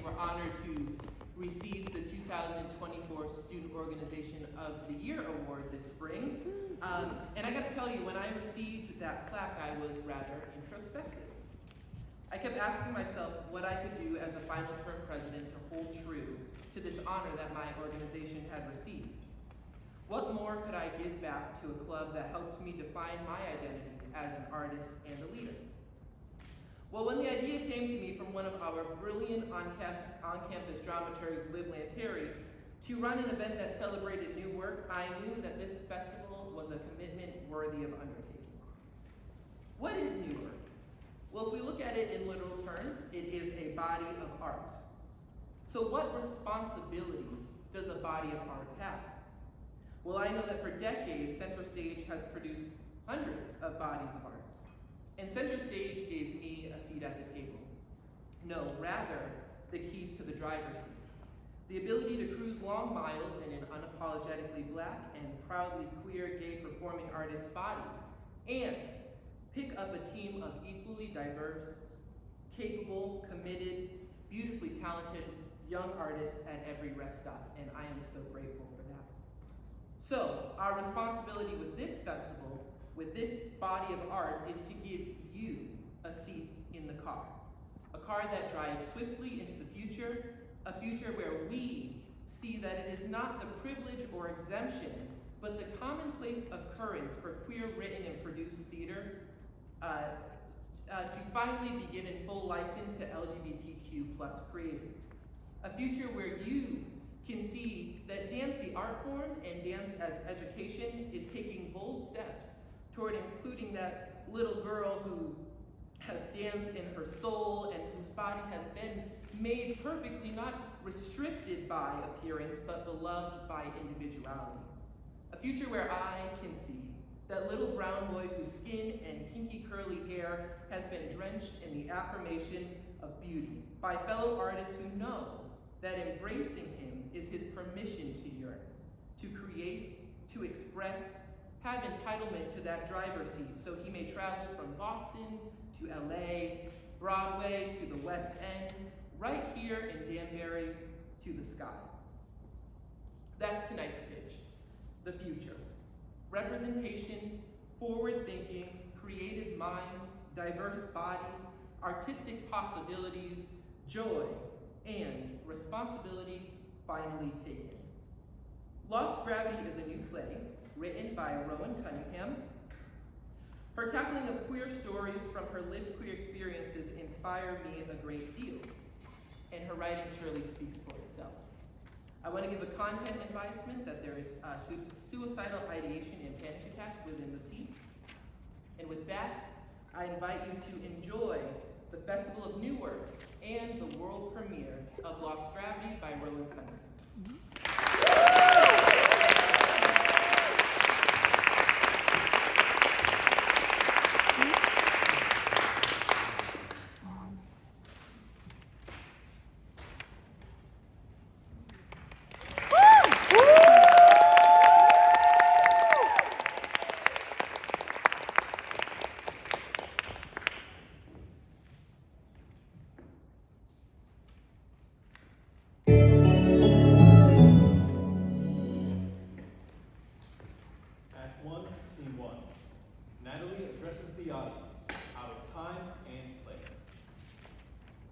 we're honored to receive the 2024 Student Organization of the Year Award this spring. And I gotta tell you, when I received that plaque, I was rather introspective. I kept asking myself what I could do as a final term president to hold true to this honor that my organization had received. What more could I give back to a club that helped me define my identity as an artist and a leader? Well, when the idea came to me from one of our brilliant on-campus dramaturgs, Liv Lanteri, to run an event that celebrated new work, I knew that this festival was a commitment worthy of undertaking. What is new work? Well, if we look at it in literal terms, it is a body of art. So what responsibility does a body of art have? Well, I know that for decades, CenterStage has produced hundreds of bodies of art. And CenterStage gave me a seat at the table. No, rather, the keys to the driver's seat. The ability to cruise long miles in an unapologetically Black and proudly queer gay performing artist's body, and pick up a team of equally diverse, capable, committed, beautifully talented young artists at every rest stop, and I am so grateful for that. So, our responsibility with this festival, with this body of art, is to give you a seat in the car. A car that drives swiftly into the future, a future where we see that it is not the privilege or exemption, but the commonplace occurrence for queer written and produced theater to finally be given full license to LGBTQ+ creators. A future where you can see that dance, the art form, and dance as education is taking bold steps toward including that little girl who has dance in her soul and whose body has been made perfectly, not restricted by appearance, but beloved by individuality. A future where I can see that little brown boy whose skin and kinky curly hair has been drenched in the affirmation of beauty by fellow artists who know that embracing him is his permission to yearn, to create, to express, have entitlement to that driver's seat so he may travel from Boston to LA, Broadway to the West End, right here in Danbury to the sky. That's tonight's pitch, the future. Representation, forward-thinking, creative minds, diverse bodies, artistic possibilities, joy, and responsibility finally taken. Lost Gravity is a new play written by Rowan Cunningham. Her tackling of queer stories from her lived queer experiences inspire me a great deal, and her writing surely speaks for itself. I want to give a content advisement that there is suicidal ideation and panic attacks within the piece. And with that, I invite you to enjoy the Festival of New Works and the world premiere of Lost Gravity by Rowan Cunningham.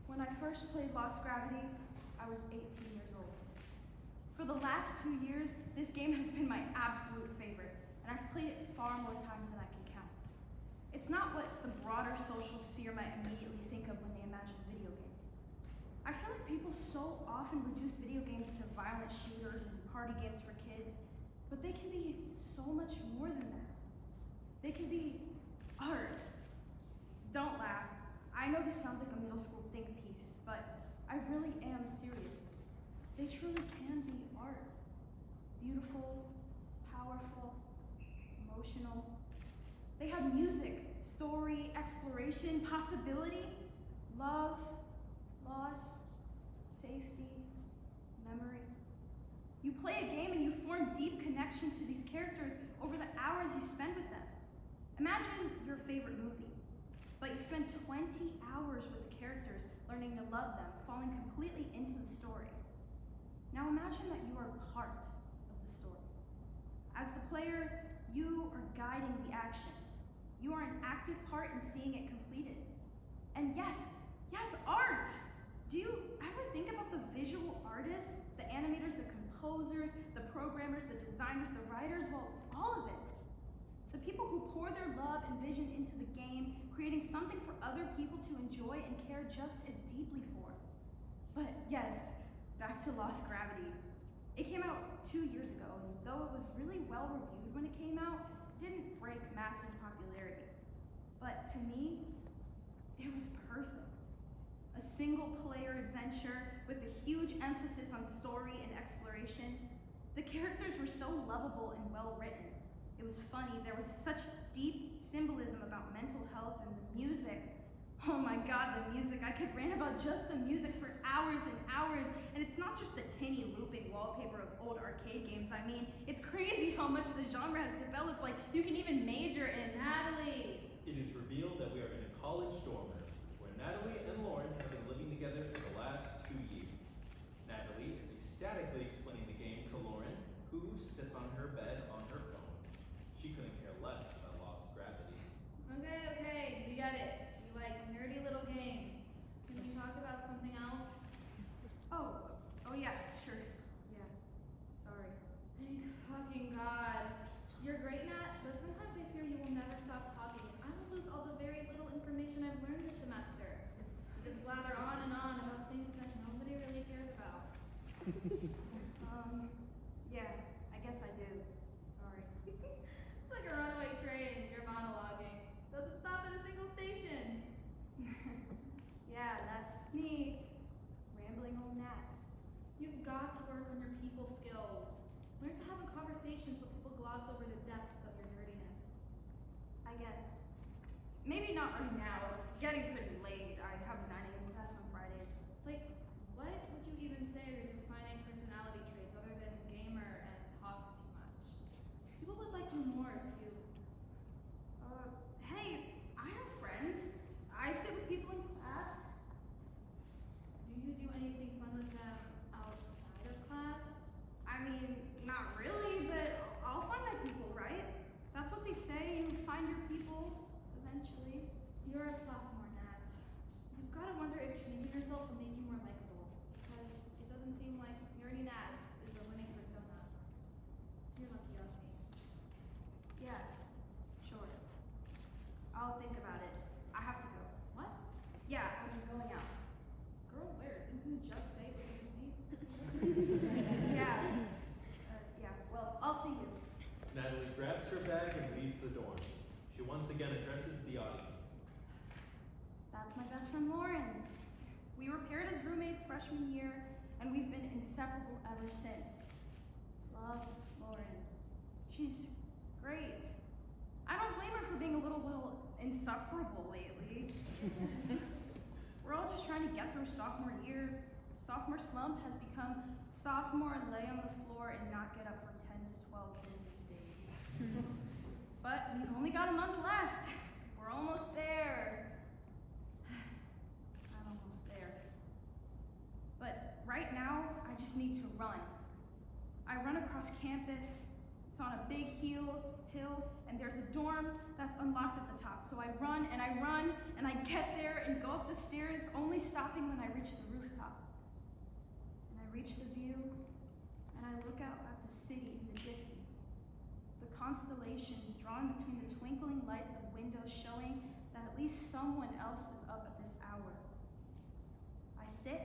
When I first played Lost Gravity, I was 18 years old. For the last 2 years, this game has been my absolute favorite, and I've played it far more times than I can count. It's not what the broader social sphere might immediately think of when they imagine a video game. I feel like people so often reduce video games to violent shooters and party games for kids, but they can be so much more than that. They can be art. Don't laugh. I know this sounds like a middle school think piece, but I really am serious. They truly can be art. Beautiful, powerful, emotional. They have music, story, exploration, possibility, love, loss, safety, memory. You play a game and you form deep connections to these characters over the hours you spend with them. Imagine your favorite movie, but you spend 20 hours with the characters learning to love them, falling completely into the story. Now imagine that you are part of the story. As the player, you are guiding the action. You are an active part in seeing it completed. And yes, art! Do you ever think about the visual artists, the animators, the composers, the programmers, the designers, the writers, well, all of it. The people who pour their love and vision into the game, creating something for other people to enjoy and care just as deeply for. But yes, back to Lost Gravity. It came out 2 years ago, and though it was really well reviewed when it came out, it didn't break massive popularity. But to me, it was perfect. A single-player adventure with a huge emphasis on story and exploration. The characters were so lovable and well-written. It was funny, there was such deep symbolism about mental health, and the music. Oh my god, the music. I could rant about just the music for hours and hours, and it's not just the tinny looping wallpaper of old arcade games. I mean, it's crazy how much the genre has developed. Like, you can even major in Natalie! It is revealed that we are in a college dorm room, where Natalie and Lauren have been living together for the last 2 years. Natalie is ecstatically explaining the game to Lauren, who sits on her bed on her phone. She couldn't care less about Lost Gravity. Okay, we get it. You like nerdy little games. Can we talk about something else? Oh yeah, sure. Yeah, sorry. Thank fucking God. You're great, Nat, but sometimes I fear you will never stop talking, and I will lose all the very little information I've learned this semester. You just blather on and on about things that nobody really cares about. Yeah, I guess I do. Sorry. It's like a runaway train, you're monologuing. Doesn't stop at a single station. Yeah, that's me. Rambling old Nat. You've got to work on your people skills. Learn to have a conversation so people gloss over the depths of your nerdiness. I guess. Maybe not right now. It's getting pretty late. I have a 9 a.m. class on Fridays. Like, what would you even say are your defining personality traits other than gamer and talks too much? People would like you more if you... Hey, I have friends. I sit with people in class. Do you do anything fun with them outside of class? I mean, not really, but I'll find my people, right? That's what they say. You find your people eventually. You're a sophomore, Nat. You've got to wonder if changing yourself will make you more likable. Because it doesn't seem like nerdy Nat is a winning persona. You're lucky of me. Yeah, sure. I'll think about it. I have to go. What? Yeah, I'm going out. Girl, where? Didn't you just say it was with me? Yeah, well, I'll see you. Natalie grabs her bag and leaves the dorm. She once again addresses the audience. That's my best friend Lauren. We were paired as roommates freshman year, and we've been inseparable ever since. Love Lauren. She's great. I don't blame her for being a little, well, insufferable lately. We're all just trying to get through sophomore year. Sophomore slump has become sophomore lay on the floor and not get up for 10 to 12 business days. But we've only got a month left. We're almost there. I'm almost there. But right now, I just need to run. I run across campus. It's on a big hill, and there's a dorm that's unlocked at the top. So I run, and I get there and go up the stairs, only stopping when I reach the rooftop. And I reach the view, and I look out at the city in the distance. The constellations drawn between the twinkling lights of windows showing that at least someone else is up at this hour. I sit,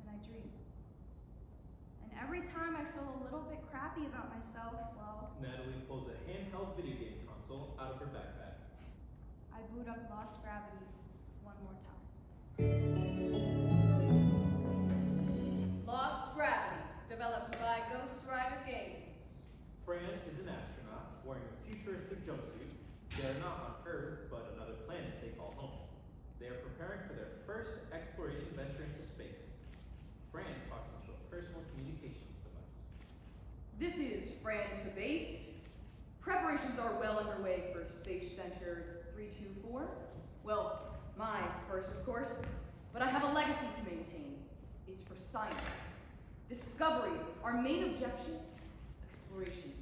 and I dream. And every time I feel a little bit crappy about myself, well, Natalie pulls a handheld video game console out of her backpack. I boot up Lost Gravity one more time. Lost Gravity, developed by Ghost Rider Games. Fran is an astronaut wearing a futuristic jumpsuit. They are not on Earth, but another planet they call home. They are preparing for their first exploration venture into space. Fran talks into a personal communications device. This is Fran to base. Preparations are well underway for Space Venture 324. Well, my first, of course. but I have a legacy to maintain. It's for science. Discovery, our main objection, exploration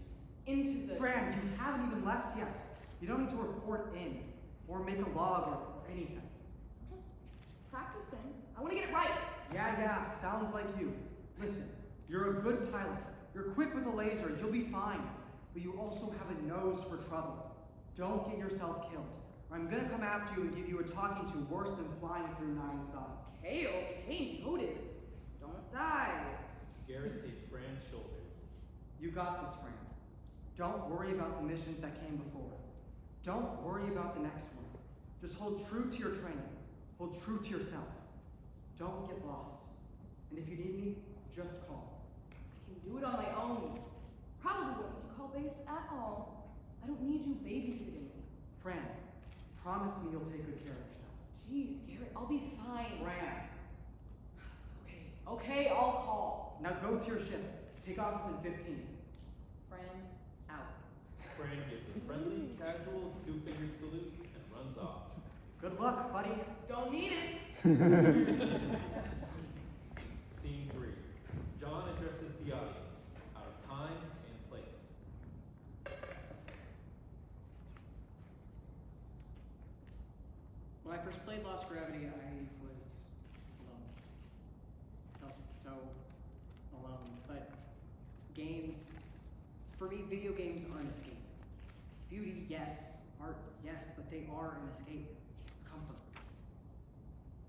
into the... Fran, you haven't even left yet. You don't need to report in, or make a log, or anything. Just practicing. I want to get it right. Yeah, sounds like you. Listen, you're a good pilot. You're quick with a laser, you'll be fine. But you also have a nose for trouble. Don't get yourself killed, or I'm gonna come after you and give you a talking to worse than flying through 9 suns. Okay, noted. Don't die. Garrett takes Fran's shoulders. You got this, Fran. Don't worry about the missions that came before. Don't worry about the next ones. Just hold true to your training. Hold true to yourself. Don't get lost. And if you need me, just call. I can do it on my own. Probably won't need to call base at all. I don't need you babysitting me. Fran, promise me you'll take good care of yourself. Jeez, Garrett, I'll be fine. Fran, Okay, I'll call. now go to your ship. Take off in 15. Fran, out. Fran gives a friendly, casual, two-fingered salute and runs off. Good luck, buddy. Don't need it. Scene 3. John addresses the audience, out of time and place. When I first played Lost Gravity, I was alone. Felt so alone. But games, for me, video games are an escape. Beauty, yes. Art, yes. But they are an escape. Comfort.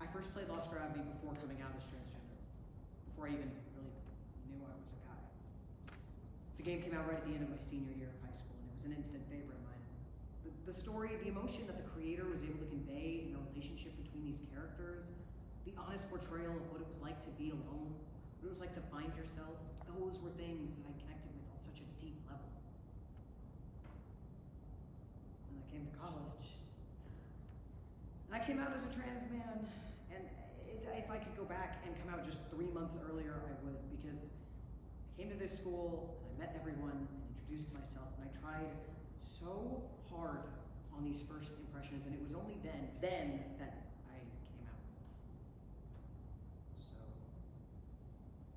I first played Lost Gravity before coming out as transgender. Before I even really knew I was a guy. The game came out right at the end of my senior year of high school, and it was an instant favorite of mine. The story, the emotion that the creator was able to convey in the relationship between these characters, the honest portrayal of what it was like to be alone, what it was like to find yourself, those were things that I connected with on such a deep level. And I came to college. And I came out as a trans man, and if I could go back and come out just 3 months earlier, I would, because I came to this school, and I met everyone, and introduced myself, and I tried so hard on these first impressions, and it was only then that I came out. So,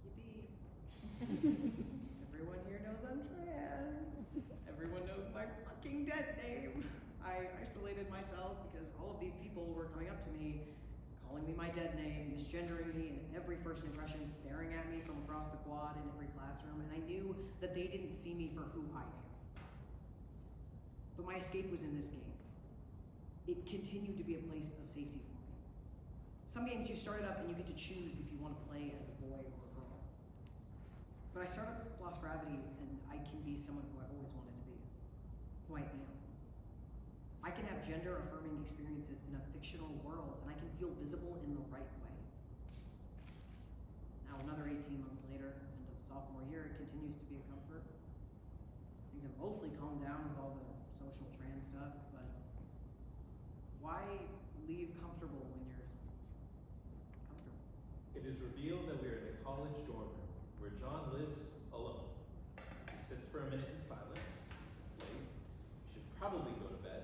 yippee. Everyone here knows I'm trans. Everyone knows my fucking dead name. I isolated myself because all of these people were coming up to me, calling me my dead name, misgendering me, and every first impression staring at me from across the quad in every classroom, and I knew that they didn't see me for who I am. But my escape was in this game. It continued to be a place of safety for me. Some games you start it up and you get to choose if you want to play as a boy or a girl. But I started with Lost Gravity, and I can be someone who I've always wanted to be, who I am. I can have gender-affirming experiences in a fictional world, and I can feel visible in the right way. Now, another 18 months later, end of sophomore year, it continues to be a comfort. Things have mostly calmed down with all the social trans stuff, but why leave comfortable when you're comfortable? It is revealed that we are in a college dorm room, where John lives alone. He sits for a minute in silence. It's late. He should probably go to bed,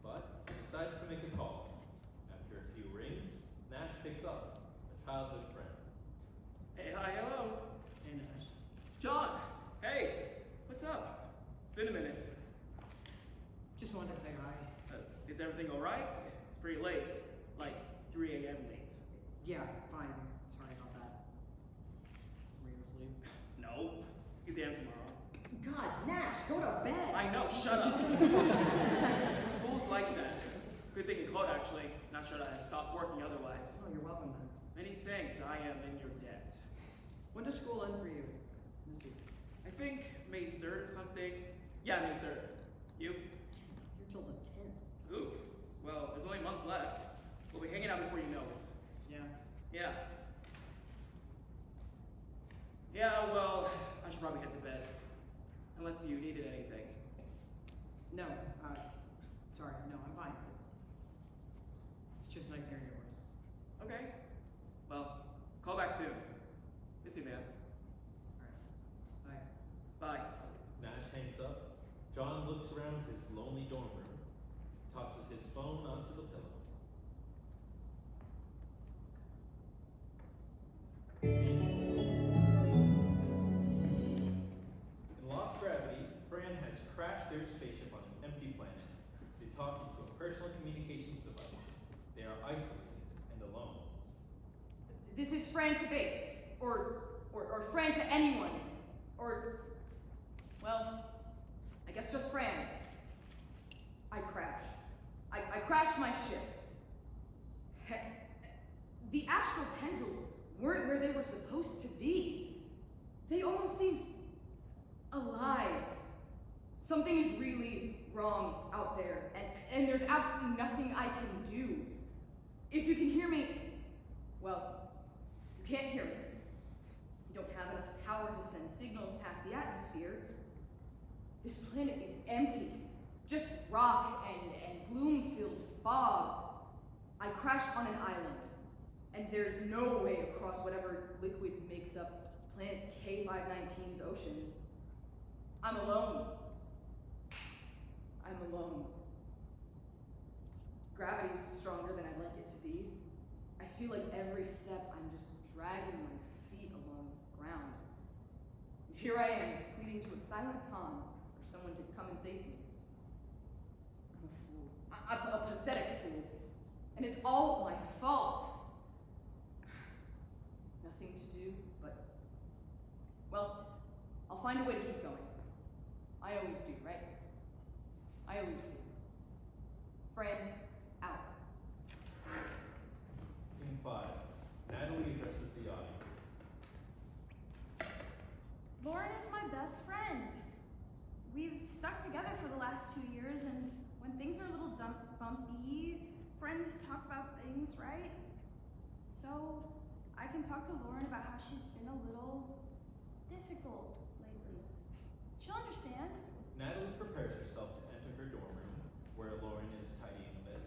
but he decides to make a call. After a few rings, Nash picks up, a childhood friend. Hey, hi, hello. Hey, Nash. John, hey, what's up? It's been a minute. Just wanted to say hi. Is everything all right? It's pretty late, like 3 a.m. late. Yeah, fine. Sorry about that. Were you asleep? No, exam tomorrow. God, Nash, go to bed! I know, shut up. School's like that. Good thing you called, actually. Not sure that I stopped working otherwise. Oh, you're welcome then. Many thanks, I am in your debt. When does school end for you? This year? I think May 3rd or something. Yeah, May 3rd. You? You're till the 10th. Oof. Well, there's only a month left. We'll be hanging out before you know it. Yeah. Yeah. Yeah, well, I should probably head to bed. Unless you needed anything. No, sorry, no, I'm fine. It's just nice hearing your voice. Okay. Well, call back soon. Miss you, man. Alright, Bye. Nash hangs up. John looks around his lonely dorm room, tosses his phone onto the pillow. personal communications device. They are isolated and alone. This is Fran to base, or Fran to anyone, or, well, I guess just Fran. I crashed. I crashed my ship. Heck, the astral tendrils weren't where they were supposed to be. They almost seemed alive. Something is really wrong out there, and there's absolutely nothing I can do. If you can hear me, well, you can't hear me. You don't have enough power to send signals past the atmosphere. This planet is empty. Just rock and gloom-filled fog. I crashed on an island, and there's no way across whatever liquid makes up planet K519's oceans. I'm alone. I'm alone. Gravity's stronger than I'd like it to be. I feel like every step I'm just dragging my feet along the ground. And here I am, pleading to a silent calm for someone to come and save me. I'm a fool. I'm a pathetic fool. And it's all my fault. Nothing to do but, well, I'll find a way to keep going. I always do, right? I always do. Fran, out. Scene 5. Natalie addresses the audience. Lauren is my best friend. We've stuck together for the last 2 years, and when things are a little bumpy, friends talk about things, right? So I can talk to Lauren about how she's been a little difficult lately. She'll understand. Natalie prepares herself to enter her dorm room, where Lauren is tidying a bit.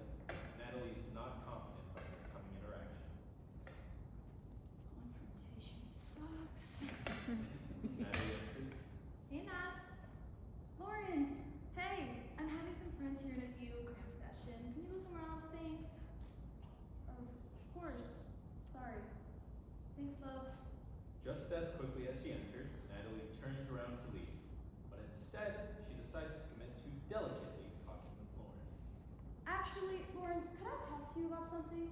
Natalie's not confident by this coming interaction. Confrontation sucks. Natalie enters. Hey, Nat. Lauren, Hey, I'm having some friends here in a few cram session. Can you go somewhere else? Thanks. of course. Sorry. Thanks, love. Just as quickly as she entered, Natalie turns around to leave. But instead, she decides to commit to delicately talking with Lauren. Actually, Lauren, could I talk to you about something?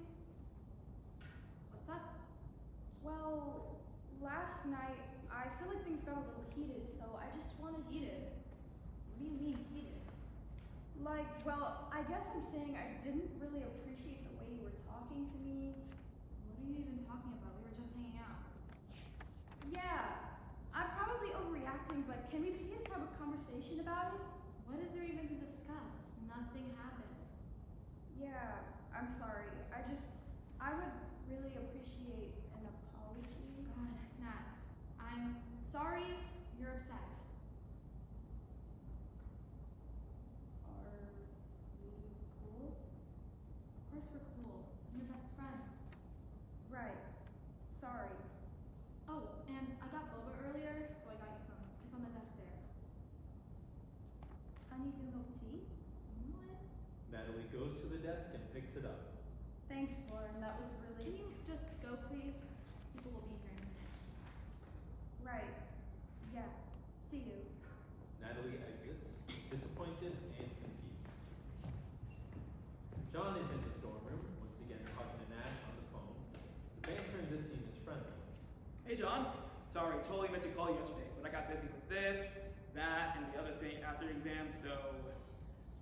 What's up? Well, last night, I feel like things got a little heated, so I just wanted Heated? What do you mean, heated? Like, well, I guess I'm saying I didn't really appreciate the way you were talking to me. What are you even talking about? We were just hanging out. Yeah, I'm probably overreacting, but can we please have a conversation about it? What is there even to discuss? Nothing happened. Yeah, I'm sorry. I would really appreciate an apology. God, Nat. I'm sorry you're upset. Are we cool? Of course we're cool. I'm your best friend. Right. Sorry. Oh, and I got boba earlier, so I got you some. It's on the desk there. Honeydew milk tea? You know it? Natalie goes to the desk and picks it up. Thanks, Lauren. That was Can really... you just go, please? People will be here in a minute. Right. Yeah. See you. Natalie exits, disappointed and confused. John is in his dorm room, once again talking to Nash on the phone. The banter in this scene is friendly. Hey, John. Sorry, totally meant to call you yesterday, but I got busy with this, that, and the other thing after exam, so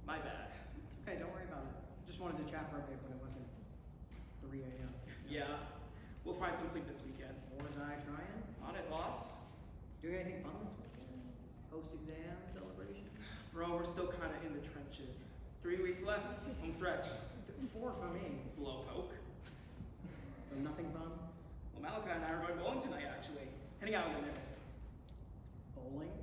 my bad. It's okay, don't worry about it. Just wanted to chat for a bit when it wasn't 3 a.m. Yeah, we'll find some sleep this weekend. Was I trying? On it, boss. Doing anything fun this weekend? Post-exam celebration? Bro, we're still kind of in the trenches. 3 weeks left, home stretch. 4 for me. Slow poke. So nothing fun? Well, Malachi and I are going bowling tonight, actually. Heading out in a minute. Bowling?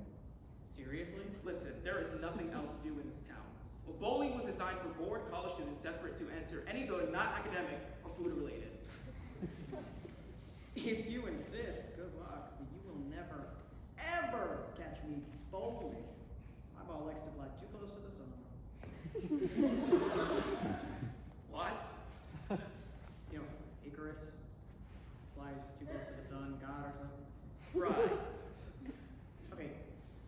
Seriously? Listen, there is nothing else to do in this town. Well, bowling was designed for bored college students desperate to enter any building not academic or food related. If you insist, good luck, but you will never, ever catch me bowling. My ball likes to fly too close to the sun. What? You know, Icarus flies too close to the sun, God or something. Right. Okay,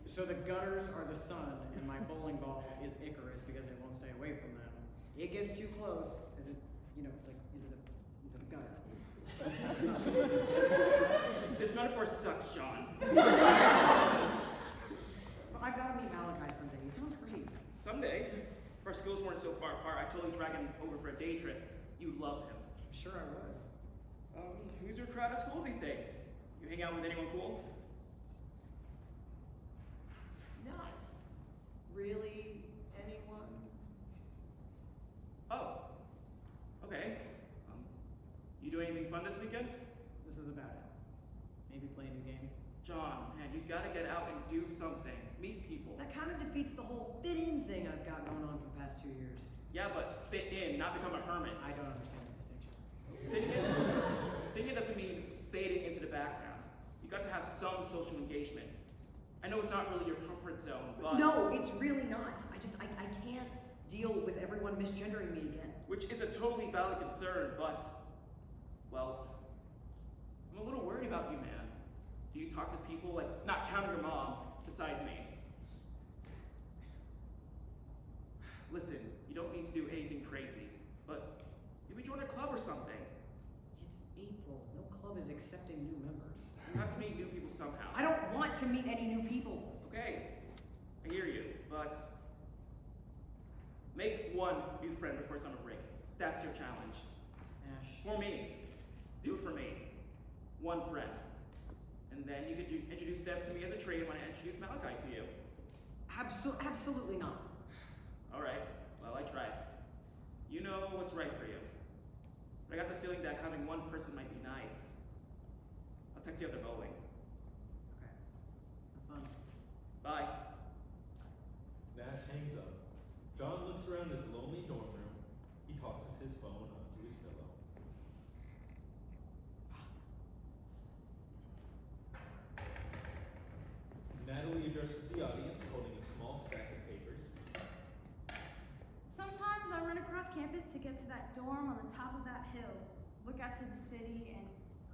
so the gutters are the sun, and my bowling ball is Icarus because it won't stay away from them. it gets too close, as it, like into the gutter. This metaphor sucks, Sean. But I've got to meet Malachi someday. He sounds great. Someday, if our schools weren't so far apart, I'd totally drag him over for a day trip. You'd love him. I'm sure I would. Who's your crowd at school these days? You hang out with anyone cool? Not really anyone. Oh. Okay. You do anything fun this weekend? This is about it. Maybe play a new game. John, man, you gotta get out and do something. Meet people. That kind of defeats the whole fit-in thing I've got going on for the past 2 years. Yeah, but fit in, not become a hermit. I don't understand the distinction. Fitting in doesn't mean fading into the background. You got to have some social engagement. I know it's not really your comfort zone, but... No, it's really not. I can't deal with everyone misgendering me again. Which is a totally valid concern, but... Well, I'm a little worried about you, man. Do you talk to people, like, not counting your mom, besides me? Listen, you don't need to do anything crazy, but maybe join a club or something. It's April. No club is accepting new members. You have to meet new people somehow. I don't want to meet any new people. Okay, I hear you, but make one new friend before summer break. That's your challenge. Ash. For me. Do it for me. One friend. And then you could introduce them to me as a trade when I introduce Malachi to you. Absolutely not. Alright, well, I tried. You know what's right for you. But I got the feeling that having one person might be nice. I'll text you after bowling. Okay. Have fun. Bye. Nash hangs up. John looks around his lonely dorm room. He tosses his phone onto his pillow. Natalie addresses the audience holding a small stack of papers. Sometimes I run across campus to get to that dorm on the top of that hill, look out to the city, and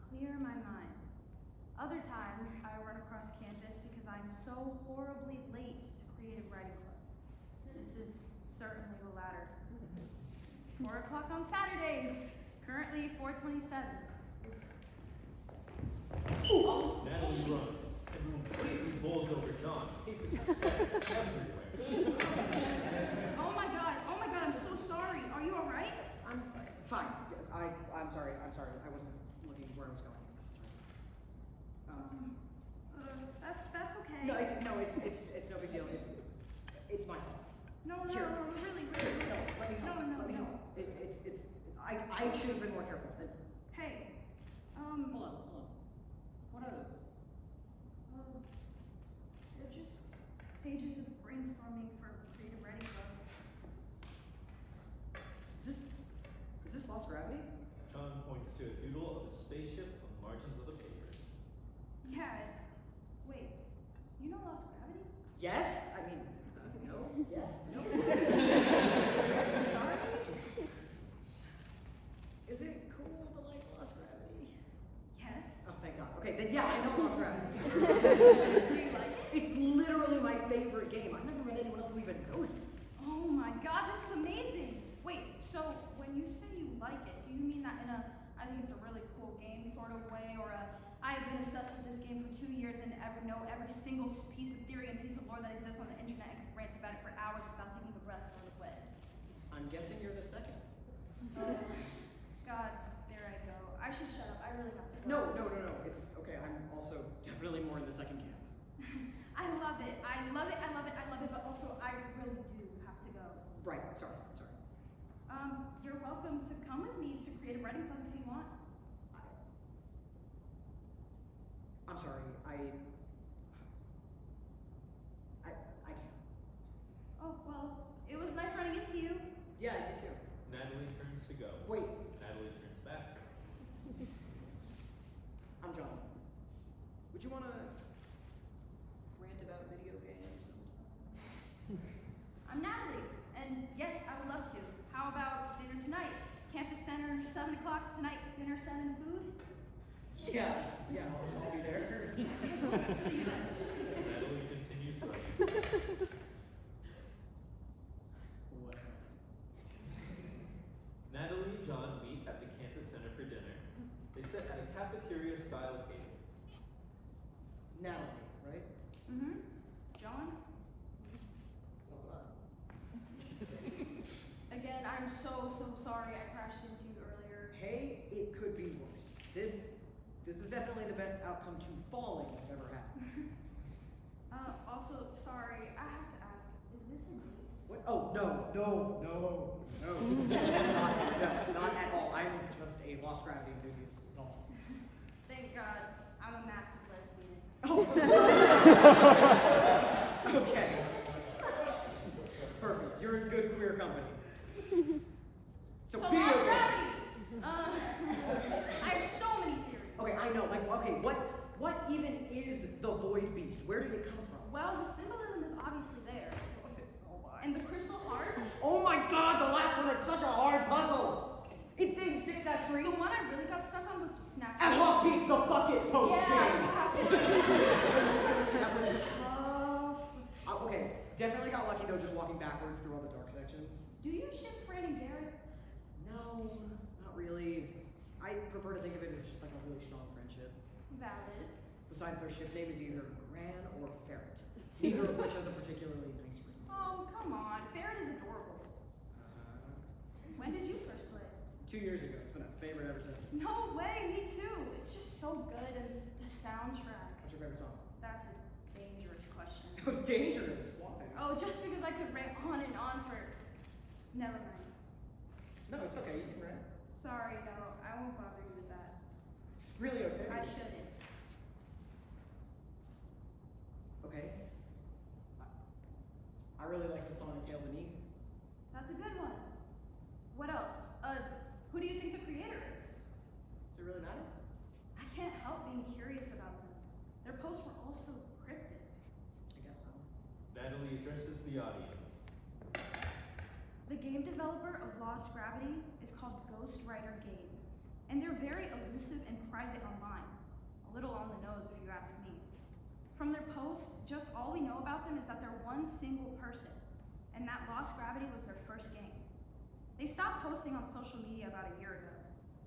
clear my mind. Other times, I run across campus because I'm so horribly late to Creative Writing Club. This is certainly the latter. 4 o'clock on Saturdays, currently 4:27. Natalie runs. Everyone quickly bowls over John. Papers are scattered everywhere. Oh my god, I'm so sorry. Are you alright? I'm fine. I'm sorry. I wasn't looking where I was going. Sorry. That's okay. No, it's no big deal. It's my fault. No, Here. really. No, let me help. No. Let me help. I should have been more careful. Hey, Hold on. What are those? they're just pages of brainstorming for Creative Writing Club. Is this Lost Gravity? John points to a doodle of a spaceship on the margins of the paper. Yeah, wait, you know Lost Gravity? Yes. I mean, no. Yes. No. Sorry. Is it cool to like Lost Gravity? Yes. Oh, thank God. Okay, then yeah, I know Lost Gravity. Do you like it? It's literally my favorite game. I've never met anyone else who even knows it. Oh my god, this is amazing! Wait, so when you say you like it, do you mean that in a, I think it's a really cool game sort of way, or a, I have been obsessed with this game for 2 years and know every single piece of theory and piece of lore that exists on the internet and can rant about it for hours without taking a breath sort of way? I'm guessing you're the second. God, there I go. I should shut up. I really have to go. No. It's okay. I'm also definitely more in the second camp. I love it, but also I really do have to go. Right. Sorry. You're welcome to come with me to Creative Writing Club if you want. I'm sorry. I can't. Oh, well, it was nice running into you. Yeah, you too. Natalie turns to go. Wait. Natalie turns back. I'm John. Would you want to rant about video games? I'm Natalie, and yes, I would love to. How about dinner tonight? Campus Center, 7 o'clock tonight, dinner, set, and food? Yeah, I'll be there. See you then. Natalie continues running. What? style table. Natalie, right? Mm-hmm. John? Again, I'm so sorry I crashed into you earlier. Hey, it could be worse. This is definitely the best outcome to falling I've ever had. Also, sorry, I have to ask, is this a date? What? Oh, no. Not at all. I'm just a lost gravity enthusiast, is all. Thank God, I'm a massive lesbian. Oh. Okay. Perfect. You're in good queer company. So So video lost games. gravity! I have so many theories. Okay, I know. Like, okay, what even is the void beast? Where did it come from? Well, the symbolism is obviously there. And the crystal heart? Oh my God! The last one is such a hard puzzle. It's in 6-3. The one I really got stuck on was the snatch. And Hawk beats the bucket post game. That was tough. Okay, definitely got lucky though, just walking backwards through all the dark sections. Do you ship Fran and Garrett? No, not really. I prefer to think of it as just like a really strong friendship. Valid. Besides, their ship name is either Gran or Ferret, neither of which has a particularly nice ring. Oh, come on. Ferret is adorable. When did you first play? 2 years ago. It's been a favorite ever since. No way, me too. It's just so good, and the soundtrack. What's your favorite song? That's a dangerous question. Dangerous. Why? Oh, just because I could rant on and on for. Never mind. No, it's okay. You can rant. Sorry, no, I won't bother you with that. It's really okay. I shouldn't. Okay. I really like the song "A Tale Beneath." That's a good one. What else? Who do you think the creator is? Does it really matter? I can't help being curious about them. Their posts were all so cryptic. I guess so. Natalie addresses the audience. The game developer of Lost Gravity is called Ghostwriter Games, and they're very elusive and private online. A little on the nose if you ask me. From their posts, just all we know about them is that they're one single person, and that Lost Gravity was their first game. They stopped posting on social media about a year ago.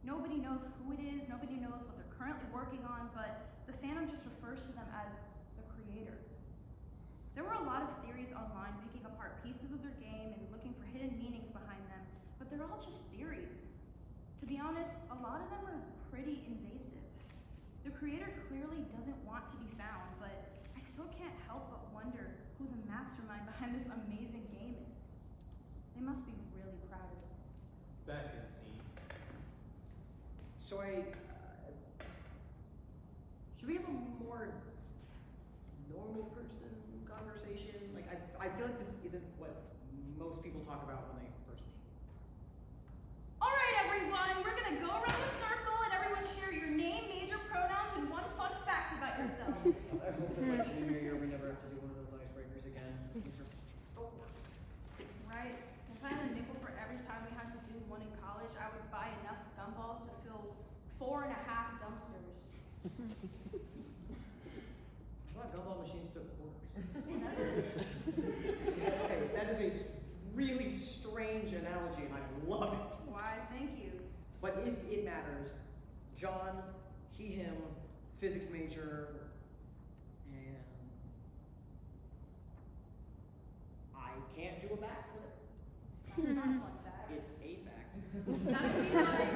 Nobody knows who it is, nobody knows what they're currently working on, but the fandom just refers to them as the creator. There were a lot of theories online picking apart pieces of their game and looking for hidden meanings behind them, but they're all just theories. To be honest, a lot of them are pretty invasive. The creator clearly doesn't want to be found, but I still can't help but wonder who the mastermind behind this amazing game is. They must be really proud of it. Back in scene. So should we have a more normal person conversation? Like, I feel like this isn't what most people talk about when they first meet. All right, everyone, we're gonna go around the circle and everyone share your name, major pronouns, and one fun fact about yourself. I hope that like junior year we never have to do one of those icebreakers again. These are the worst. Right. If I had a nickel for every time we had to do one in college, I would buy enough gumballs to fill 4.5 dumpsters. I thought gumball machines took quarters. Okay, that is a really strange analogy, and I love it. Why, thank you. But if it matters, John, he, him, physics major, and I can't do a backflip. That's not a fun fact. It's a fact. That would be like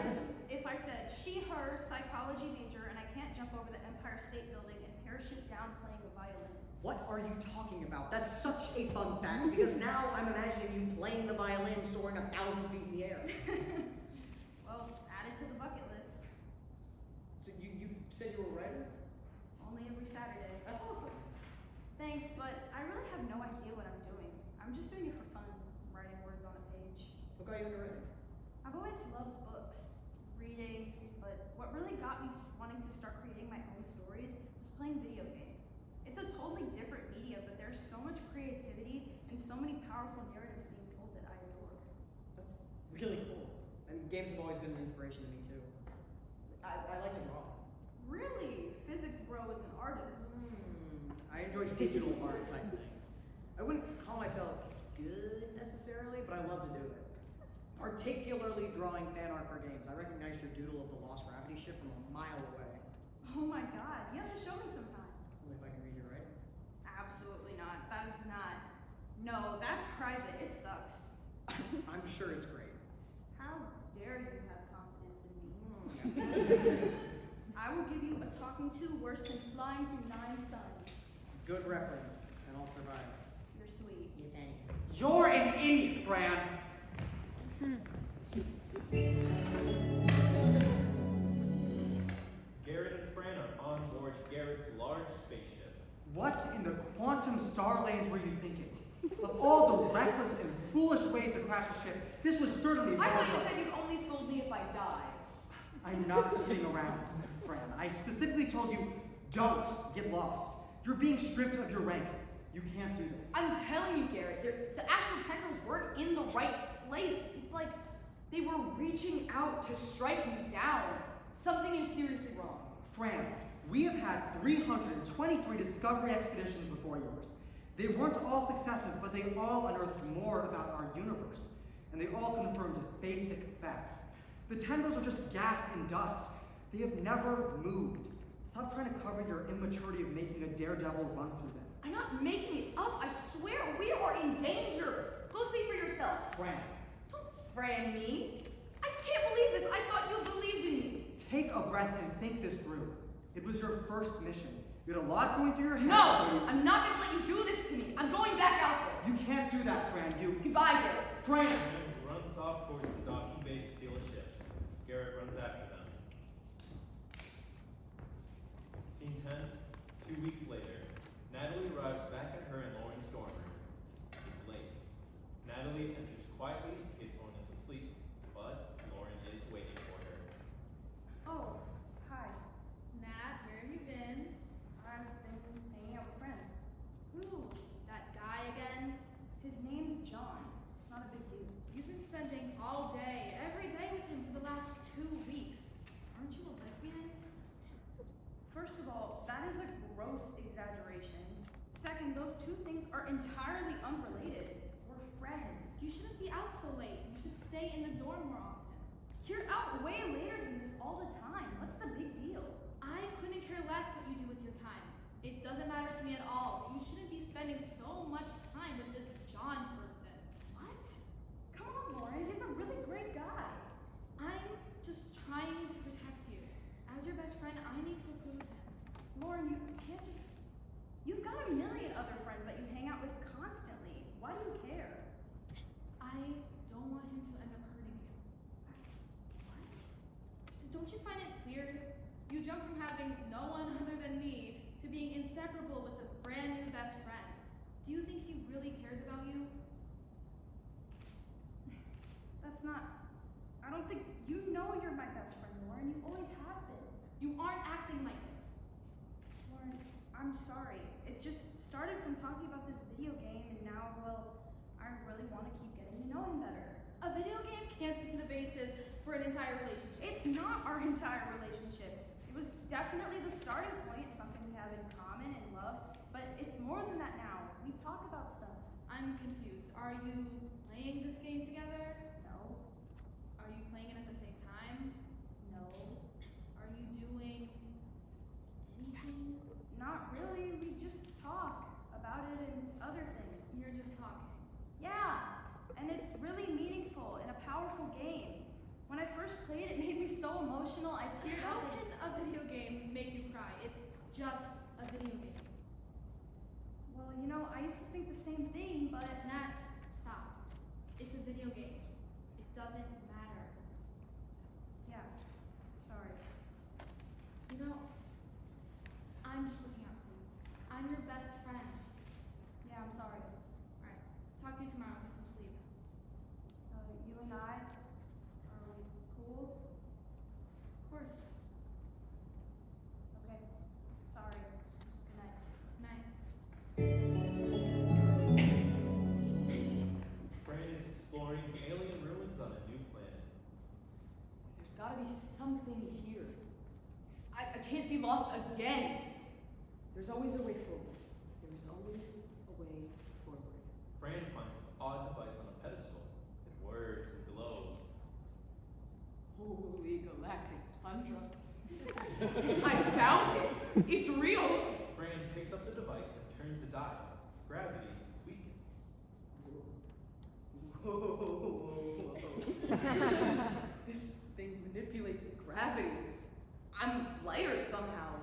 if I said she, her, psychology major, and I can't jump over the Empire State Building and parachute down playing the violin. What are you talking about? That's such a fun fact because now I'm imagining you playing the violin soaring 1,000 feet in the air. Well, add it to the bucket list. So you said you were a writer? Only every Saturday. That's awesome. Thanks, but I really have no idea what I'm doing. I'm just doing it for fun, writing words on a page. What got you into writing? I've always loved books, reading, but what really got me wanting to start creating my own stories was playing video games. It's a totally different media, but there's so much creativity and so many powerful narratives being told that I adore. That's really cool. I mean, games have always been an inspiration to me too. I like to draw. Really? Physics bro is an artist. I enjoy digital art type things. I wouldn't call myself good necessarily, but I love to do it. Particularly drawing fan art for games. I recognized your doodle of the Lost Gravity ship from a mile away. Oh sure it's great. How dare you have confidence in me? I will give you a talking to worse than flying through 9 suns. Good reference, and I'll survive. You're sweet. If any. You're an idiot, Fran. Garrett and Fran are on board Garrett's large spaceship. What in the quantum star lanes were you thinking? Of all the reckless and foolish ways to crash a ship, this was certainly I thought one you of them. said you'd only scold me if I died. I'm not kidding around, Fran. I specifically told you, don't get lost. You're being stripped of your rank. You can't do this. I'm telling you, Garrett, the astral tendrils weren't in the right place. It's like they were reaching out to strike me down. Something is seriously wrong. Fran, we have had 323 discovery expeditions before yours. They weren't all successes, but they all unearthed more about our universe. And they all confirmed basic facts. The tendrils are just gas and dust. They have never moved. Stop trying to cover your immaturity of making a daredevil run through them. I'm not making it up. I swear we are in danger. Go see for yourself. Fran, Don't Fran me. I can't believe this. I thought you believed in me. take a breath and think this through. It was your first mission. You had a lot going through your head. No, so I'm not going to let you do this to me. I'm going back out there. you can't do that, Fran. Goodbye, Garrett. Fran! Fran runs off towards the docking bay to steal a ship. Garrett runs after them. Scene 10, 2 weeks later. Natalie arrives back at her and Lauren's dorm room. It's late. Natalie enters quietly in case Lauren is asleep, but Lauren is waiting for her. Oh, hi. Nat, where have you been? I've been hanging out with friends. Who? That guy again? His name's John. It's not a big deal. You've been spending all day, every day with him for the last 2 weeks. Aren't you a lesbian? First of all, that is a gross exaggeration. Second, those two things are entirely unrelated. We're friends. You shouldn't be out so late. You should stay in the dorm more often. You're out way later than this all the time. What's the big deal? I couldn't care less what you do with your time. It doesn't matter to me at all. You shouldn't be spending so much time with this John person. What? Come on, Lauren. He's a really great guy. I'm just trying to protect you. As your best friend, I need to approve of him. Lauren, you can't just... You've got a million other friends that you hang out with constantly. Why do you care? I don't want him to end up hurting you. What? Don't you find it weird? You jump from having no one other than me to being inseparable with a brand new best friend. Do you think he really cares about you? That's not... I don't think... You know you're my best friend, Lauren. You always have been. You aren't acting like it. Lauren, I'm sorry. It just started from talking about this video game, and now, well, I really want to keep getting to know him better. A video game can't be the basis for an entire relationship. It's not our entire relationship. It was definitely the starting point, something we have in common and love, but it's more than that now. We talk about stuff. I'm confused. Are you playing this game together? No, Are you playing it at the same time? no, Are you doing anything? not really. We just talk about it and other things. You're just talking. Yeah, and it's really meaningful and a powerful game. When I first played it, made me so emotional, I teared How up. can a video game make you cry? It's just a video game. Well, you know, I used to think the same thing, but Nat, stop. It's a video game. It doesn't matter. yeah, sorry. You know, I'm just looking out for you. I'm your best friend. Yeah, I'm sorry. Alright, talk to you tomorrow. Get some sleep. You and I, are we cool? Of course. Okay, sorry. Good night. Night. Fran is exploring alien ruins on a new planet. There's gotta be something here. I can't be lost again. There's always a way forward. There's always a way forward. Fran finds an odd device on a pedestal. It whirs and glows. Holy galactic tundra. I found it. It's real. Fran picks up the device and turns a dial. Gravity weakens. Whoa. I'm lighter somehow.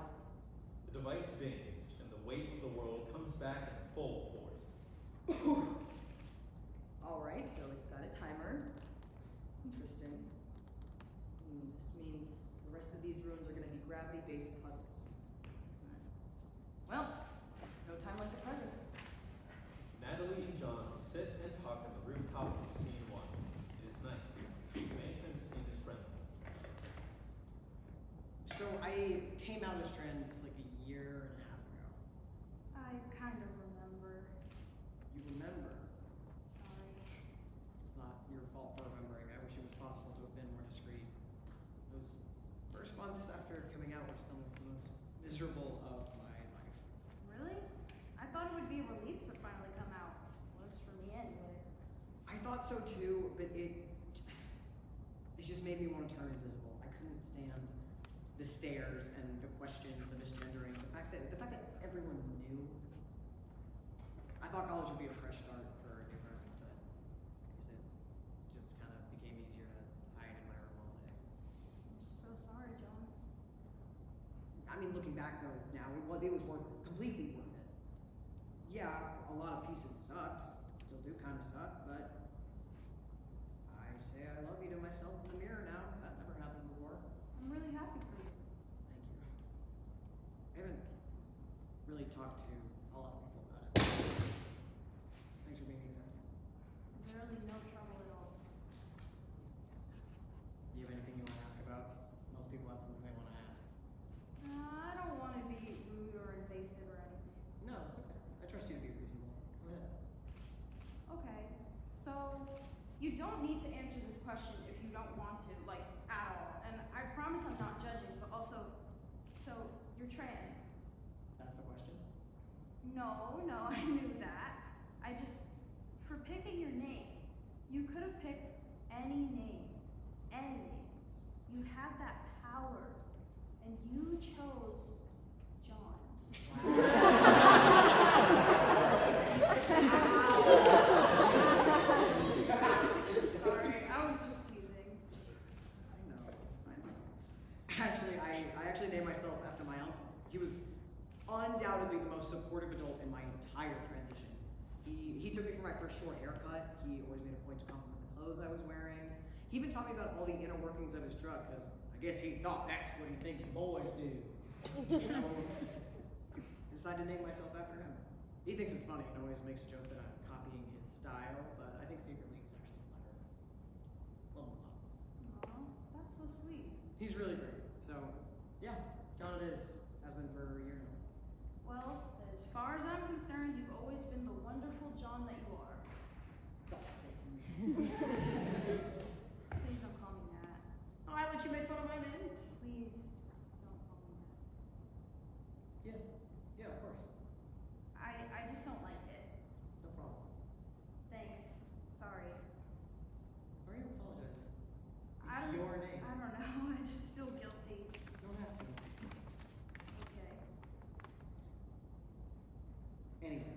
The device dings, and the weight of the world comes back in full force. Alright, so it's got a timer. Interesting. This means the rest of these runes are going to be gravity-based puzzles. Doesn't it? Well, no time like the present. Natalie and John sit and talk at the rooftop from scene 1. It is night. The man turn the scene is friendly. So I came out as trans like a year and a half ago. I kind of remember. You remember? Sorry. It's not your fault for remembering. I wish it was possible to have been more discreet. Those first months after coming out were some of the most miserable of my life. Really? I thought it would be a relief to finally come out. Was for me anyway. I thought so too, but it just made me want to turn invisible. I couldn't stand the stares and the questions, the misgendering, the fact that everyone knew. I thought college would be a fresh start for new friends, but I guess it just kind of became easier to hide in my room all day. I'm so sorry, John. I mean, looking back though, now it was completely worth it. Yeah, a lot of pieces sucked, still do kind of suck, but I say I love you to myself in the mirror now. That never happened before. I'm really happy for you. Thank you. I haven't really talked to a lot of people about it. Thanks for being accepting. Literally no trouble at all. Do you have anything you want to ask about? Most people have something they want to ask. I don't want to be rude or invasive or anything. No, it's okay. I trust you to be reasonable. Go ahead. Okay, so you don't need to answer this question if you don't want to, like, at all. And I promise I'm not judging, but also, so you're trans. That's the question. No, I knew that. I just, for picking your name, you could have picked any name. Any name. You had that power. And you chose John. Sorry, I was just teasing. I know. Actually, I actually named myself after my uncle. He was undoubtedly the most supportive adult in my entire transition. He took me for my first short haircut. He always made a point to compliment the clothes I was wearing. He even taught me about all the inner workings of his truck, because I guess he thought that's what he thinks boys do. So, I decided to name myself after him. He thinks it's funny and always makes a joke that I'm copying his style, but I think secretly he's actually flattered. Love him a lot. Aw, that's so sweet. He's really great. So, yeah, John it is. Has been for a year now. Well, as far as I'm concerned, you've always been the wonderful John that you are. Stop. Please don't call me that. Oh, I let you make fun of my name? Please don't call me that. Yeah, of course. I just don't like it. No problem. Thanks. Sorry. Why are you apologizing? It's I don't, your name. I don't know. I just feel guilty. You don't have to. Okay. Anyway,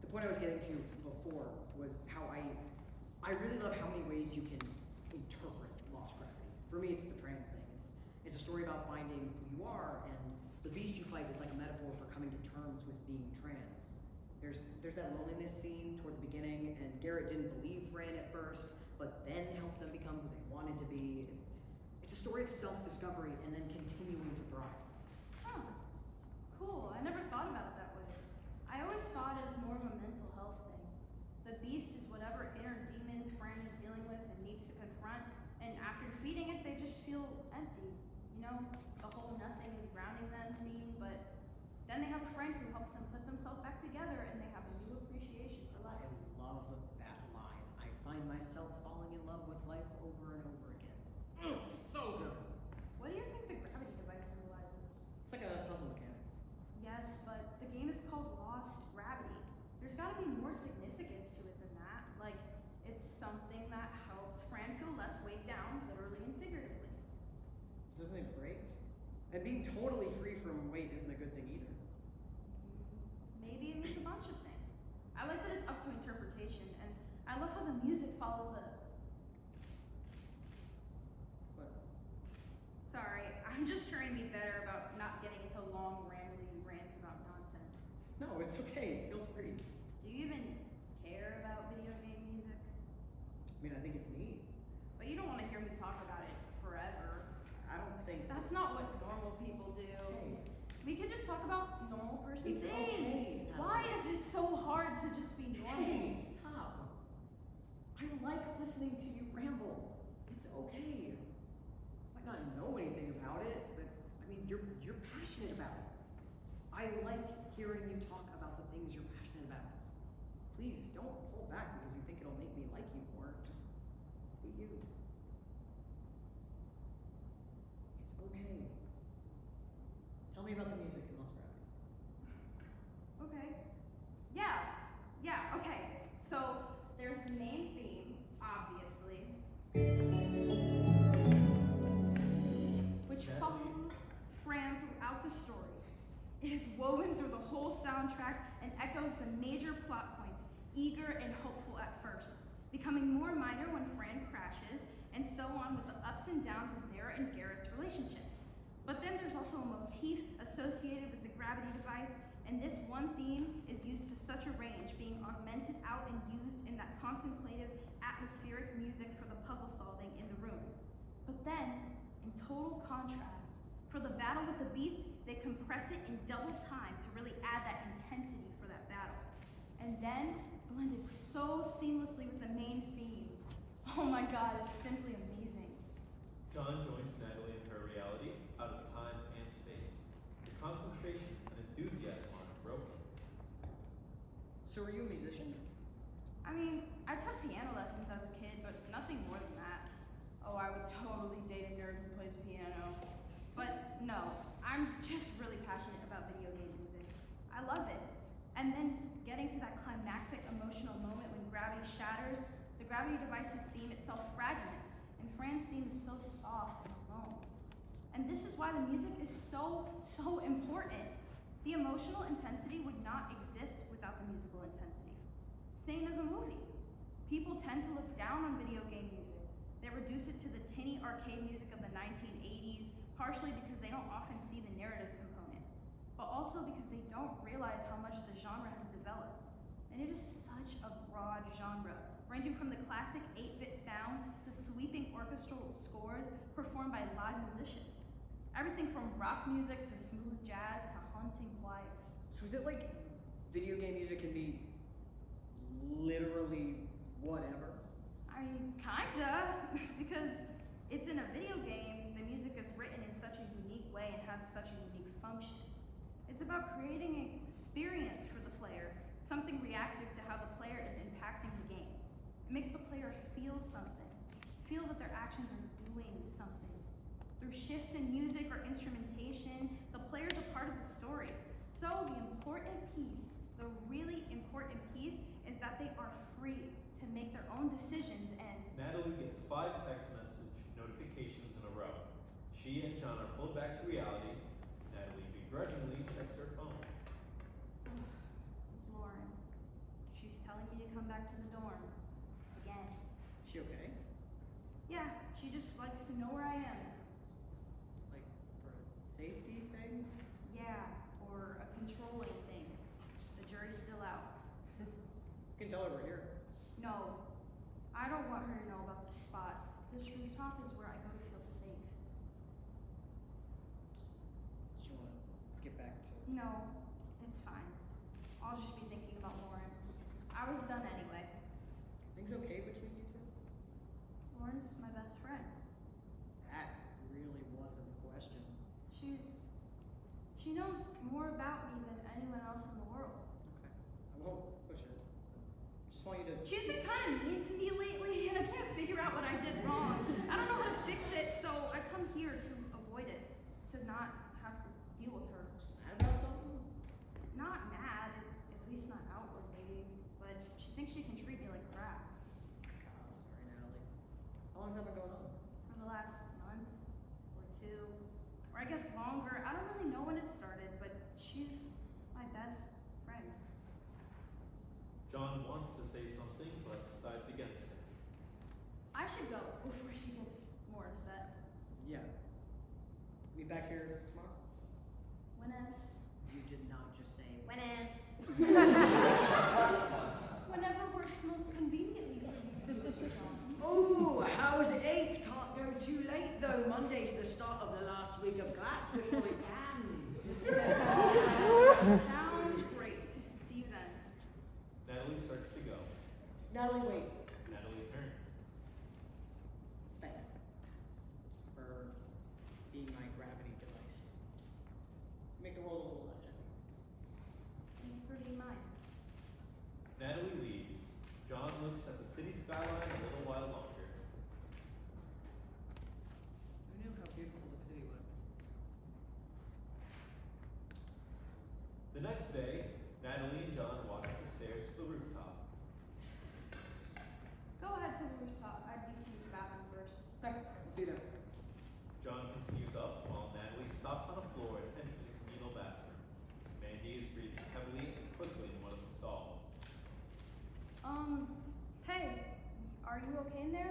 the point I was getting to before was how I really love how many ways you can interpret lost gravity. For me, it's the trans thing. It's a story about finding who you are, and the beast you fight is like a metaphor for coming to terms with being trans. There's that loneliness scene toward the beginning, and Garrett didn't believe Fran at first, but then helped them become who they wanted to be. It's a story of self-discovery and then continuing to thrive. Huh. Cool. I never thought about it that way. I always saw it as more of a mental health thing. The beast is whatever inner demons Fran is dealing with and needs to confront, and after defeating it, they just feel empty. You know, the whole nothing is grounding them scene, but then they have a friend who helps them put themselves back together, and they have a new appreciation for life. I love that line. I find myself falling in love with life over and over again. So good. What do you think the gravity device symbolizes? It's like a puzzle mechanic. Yes, but the game is called Lost Gravity. There's gotta be more significance to it than that. Like, it's something that helps Fran feel less weighed down, literally and figuratively. Doesn't it break? And being totally free from weight isn't a good thing either. Maybe it means a bunch of things. I like that it's up to interpretation, and I love how the music follows the. What? Sorry, I'm just trying to be No, it's okay. Feel free. Do you even care about video game music? I mean, I think it's neat. But you don't want to hear me talk about it forever. I don't think That's not what normal people do. Hey. We could just talk about normal person It's things. okay, Why Natalie. is it so hard to just be normal? Hey, stop. I like listening to you ramble. It's okay. Might not know anything about it, but I mean, you're passionate about it. I like hearing you talk about the things you're passionate about. Please don't hold back because you think it'll make me like you more. Just be you. It's okay. Tell me about the music in Lost Gravity. Okay. Yeah, okay. So there's the main theme, obviously, which Natalie. follows Fran throughout the story. It is woven through the whole soundtrack and echoes the major plot points, eager and hopeful at first, becoming more minor when Fran crashes, and so on with the ups and downs of their and Garrett's relationship. But then there's also a motif associated with the gravity device, and this one theme is used to such a range, being augmented out and used in that contemplative, atmospheric music for the puzzle solving in the rooms. But then, in total contrast, for the battle with the beast, they compress it in double time to really add that intensity for that battle. And then, blend it so seamlessly with the main theme. Oh my god, it's simply amazing. John joins Natalie in her reality, out of time and space. The concentration and enthusiasm are broken. So are you a musician? I mean, I took piano lessons as a kid, but nothing more than that. Oh, I would totally date a nerd who plays piano. But no, I'm just really passionate about video game music. I love it. And then getting to that climactic emotional moment when gravity shatters, the gravity device's theme itself fragments, and Fran's theme is so soft and alone. And this is why the music is so important. The emotional intensity would not exist without the musical intensity. Same as a movie. People tend to look down on video game music. They reduce it to the tinny arcade music of the 1980s, partially because they don't often see the narrative component, but also because they don't realize how much the genre has developed. And it is such a broad genre, ranging from the classic 8-bit sound to sweeping orchestral scores performed by live musicians. Everything from rock music to smooth jazz to haunting choirs. So is it like video game music can be literally whatever? I mean, kinda, because it's in a video game, the music is written in such a unique way and has such a unique function. It's about creating an experience for the player, something reactive to how the player is impacting the game. It makes the player feel something, feel that their actions are doing something. Through shifts in music or instrumentation, the player's a part of the story. So the important piece, the really important piece, is that they are free to make their own decisions and Natalie gets 5 text message notifications in a row. She and John are pulled back to reality. Natalie begrudgingly checks her phone. it's Lauren. She's telling me to come back to the dorm. Again. Is she okay? Yeah, she just likes to know where I am. Like for a safety thing? Yeah, or a controlling thing. The jury's still out. You can tell her we're here. No, I don't want her to know about this spot. This rooftop is where I go to feel safe. Do you want to get back to? No, it's fine. I'll just be thinking about Lauren. I was done anyway. Things okay between you two? Lauren's my best friend. That really wasn't the question. She knows more about me than anyone else in the world. Okay. I won't push her. Just want you to. She's been kind of mean to me lately, and I can't figure out what I did wrong. I don't know how to fix it, so I come here to avoid it, to not have to deal with her. Mad about something? Not mad, at least not outwardly, but she thinks she can treat me like crap. God, I'm sorry, Natalie. How long's that been going on? For the last month or two, or I guess longer. I don't really know when it started, but she's my best friend. John wants to say something, but decides against it. I should go before she gets more upset. Yeah. Be back here tomorrow? Whenevs. You did not just say. Whenevs. The next day, Natalie and John walk up the stairs to the rooftop. Go ahead to the rooftop. I'd need to use the bathroom first. Okay, we'll see you there. John continues up while Natalie stops on the floor and enters a communal bathroom. Mandy is breathing heavily and quickly in one of the stalls. Hey, are you okay in there?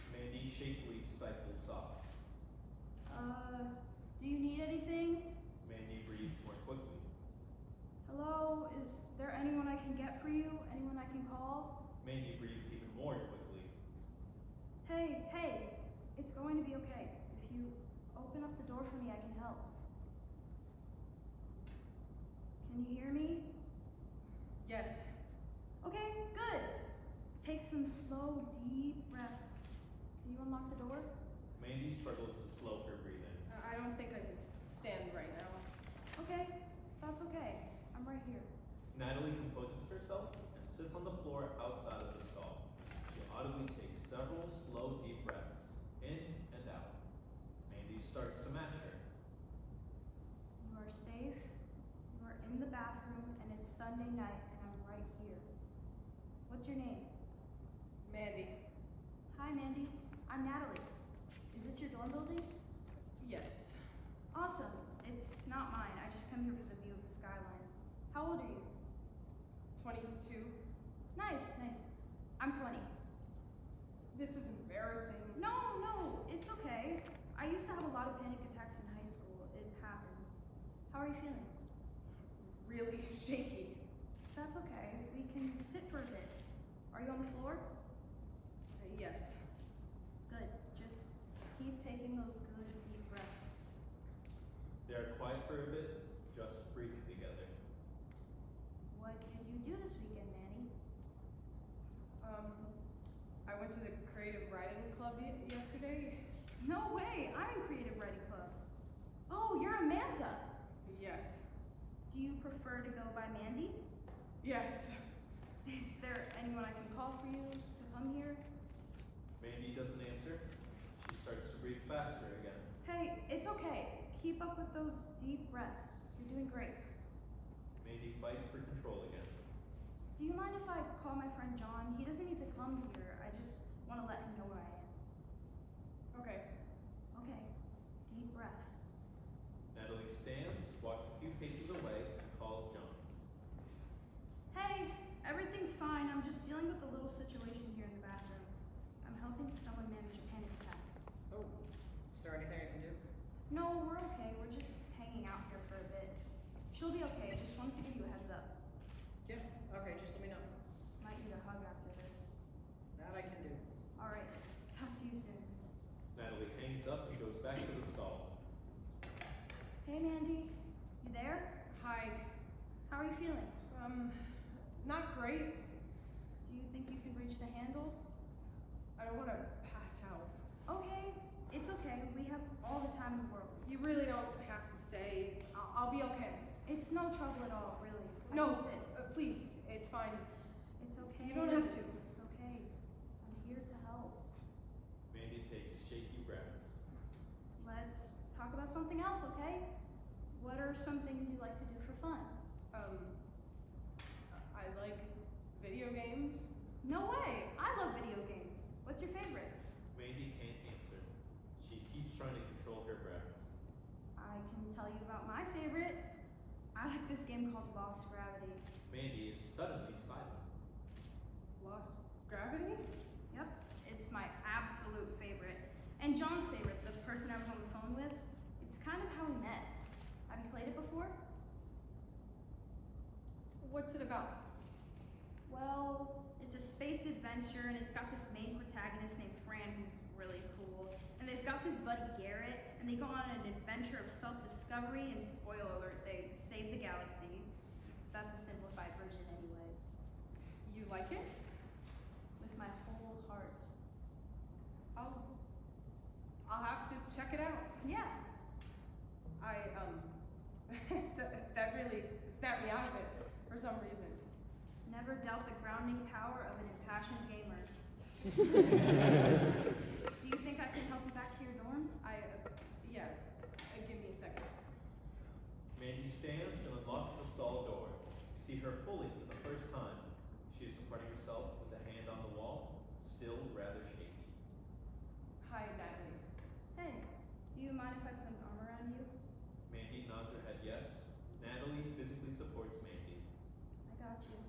Mandy shakily stifles sobs. Do you need anything? Mandy breathes more quickly. Hello, is there anyone I can get for you? Anyone I can call? Mandy breathes even more quickly. Hey, it's going to be okay. If you open up the door for me, I can help. Can you hear me? Yes. Okay, good. Take some slow, deep breaths. Can you unlock the door? Mandy struggles to slow her breathing. I don't think I can stand right now. Okay, that's okay. I'm right here. Natalie composes herself and sits on the floor outside of the stall. She audibly takes several slow, deep breaths, in and out. Mandy starts to match her. You are safe. You are in the bathroom, and it's Sunday night, and I'm right here. What's your name? Mandy. Hi, Mandy. I'm Natalie. Is this your dorm building? Yes. Awesome. It's not mine. I just come here for the view of the skyline. How old are you? 22. Nice. I'm 20. This is embarrassing. No, it's okay. I used to have a lot of panic attacks in high school. It happens. How are you feeling? Really shaky. That's okay. We can sit for a bit. Are you on the floor? Yes. Good. Just keep taking those good deep breaths. They are quiet for a bit, just breathing together. What did you do this weekend, Manny? I went to the creative writing club yesterday. No way! I'm in Creative Writing Club. Oh, you're Amanda. Yes. Do you prefer to go by Mandy? Yes. Is there anyone I can call for you to come here? Mandy doesn't answer. She starts to breathe faster again. Hey, it's okay. Keep up with those deep breaths. You're doing great. Mandy fights for control again. Do you mind if I call my friend John? He doesn't need to come here. I just want to let him know where I am. Okay. Okay. Deep breaths. Natalie stands, walks a few paces away, and calls John. Hey, everything's fine. I'm just dealing with a little situation here in the bathroom. I'm helping someone manage a panic attack. Oh, is there anything I can do? No, we're okay. We're just hanging out here for a bit. She'll be okay. Just wanted to give you a heads up. Yeah. Okay, just let me know. Might need a hug after this. That I can do. All right. Talk to you soon. Natalie hangs up and goes back to the stall. Hey, Mandy. You there? Hi. How are you feeling? Not great. Do you think you can reach the handle? I don't want to pass out. Okay. It's okay. We have all the time in the world. You really don't have to stay. I'll be okay. It's no trouble at all, really. I No, can sit. please. It's fine. It's okay. You don't have to. It's okay. I'm here to help. Mandy takes shaky breaths. Let's talk about something else, okay? What are some things you like to do for fun? I like video games. No way! I love video games. What's your favorite? Mandy can't answer. She keeps trying to control her breaths. I can tell you about my favorite. I like this game called Lost Gravity. Mandy is suddenly silent. Lost gravity? Yep, it's my absolute favorite. And John's favorite, the person I was on the phone with. It's kind of how we met. Have you played it before? What's it about? Well, it's a space adventure, and it's got this main protagonist named Fran who's really cool. And they've got this buddy Garrett, and they go on an adventure of self-discovery, and spoiler alert, they save the galaxy. That's a simplified version anyway. You like it? With my whole heart. I'll have to check it out. Yeah. that really snapped me out of it for some reason. Never doubt the grounding power of an impassioned gamer. Do you think I can help you back to your dorm? Yeah. Give me a second. Mandy stands and unlocks the stall door. You see her fully for the first time. She is supporting herself with a hand on the wall, still rather shaky. Hi, Natalie. Hey, do you mind if I put an arm around you? Mandy nods her head yes. Natalie physically supports Mandy. I got you.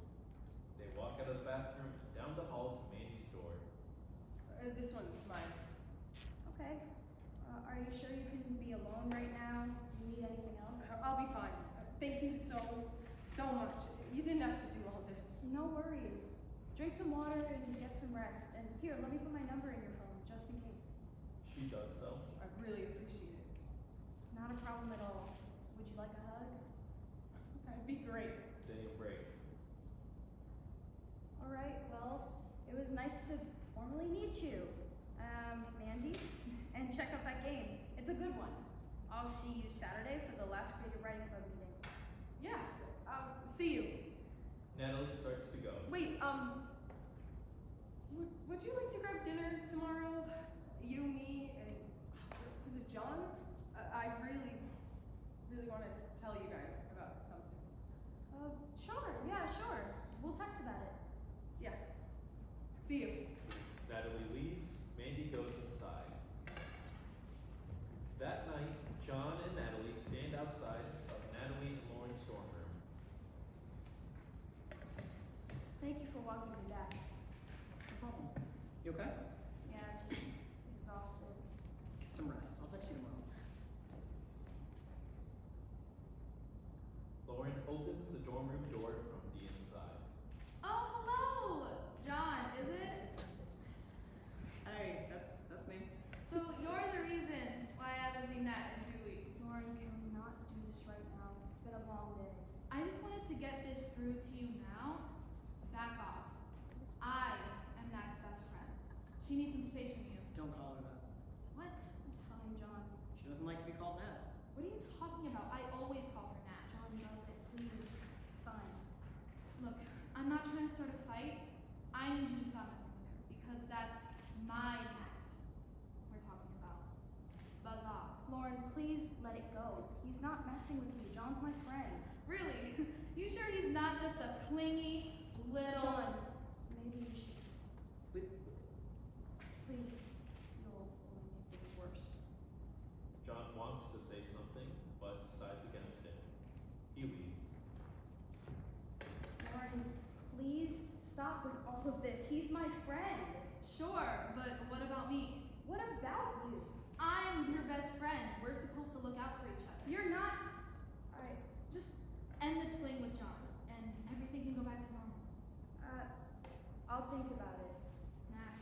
They walk out of the bathroom and down the hall to Mandy's door. This one's mine. Okay. Are you sure you can be alone right now? Do you need anything else? I'll be fine. Thank you so much. You didn't have to do all this. No worries. Drink some water and get some rest. And here, let me put my number in your phone, just in case. She does so. I really appreciate it. Not a problem at all. Would you like a hug? That'd be great. They embrace. All right, well, it was nice to formally meet you, Mandy, and check out that game. It's a good one. I'll see you Saturday for the last creative writing club meeting. Yeah. See you. Natalie starts to go. Wait, would you like to grab dinner tomorrow? You, me, and was it John? I really want to tell you guys about something. Sure, yeah, sure. We'll text about it. Yeah. See you. Natalie leaves. Mandy goes inside. That night, John and Natalie stand outside of Natalie and Lauren's dorm room. Thank you for walking me back. No problem. You okay? Yeah, just exhausted. Get some rest. I'll text you tomorrow. Lauren opens the dorm room door from the inside. Oh, hello! John, is it? Hey, that's me. So you're the reason why I haven't seen that in 2 weeks. Lauren, can we not do this right now? It's been a long day. I just wanted to get this through to you now. Back off. I am Nat's best friend. She needs some space from you. Don't call her that. What? It's fine, John. She doesn't like to be called that. What are you talking about? I always call her Nat. John, drop it, please. It's fine. Look, I'm not trying to start a fight. I need you to stop messing with her because that's my Nat we're talking about. Buzz off. Lauren, please let it go. He's not messing with me. John's my friend. Really? You sure he's not just a clingy little... John, maybe you should. Wait, Please. You'll only make things worse. John wants to say something, but decides against it. He leaves. Lauren, please stop with all of this. He's my friend. Sure, but what about me? What about you? I'm your best friend. We're supposed to look out for each other. You're not. Alright. Just end this fling with John, and everything can go back to normal. I'll think about it. Nat.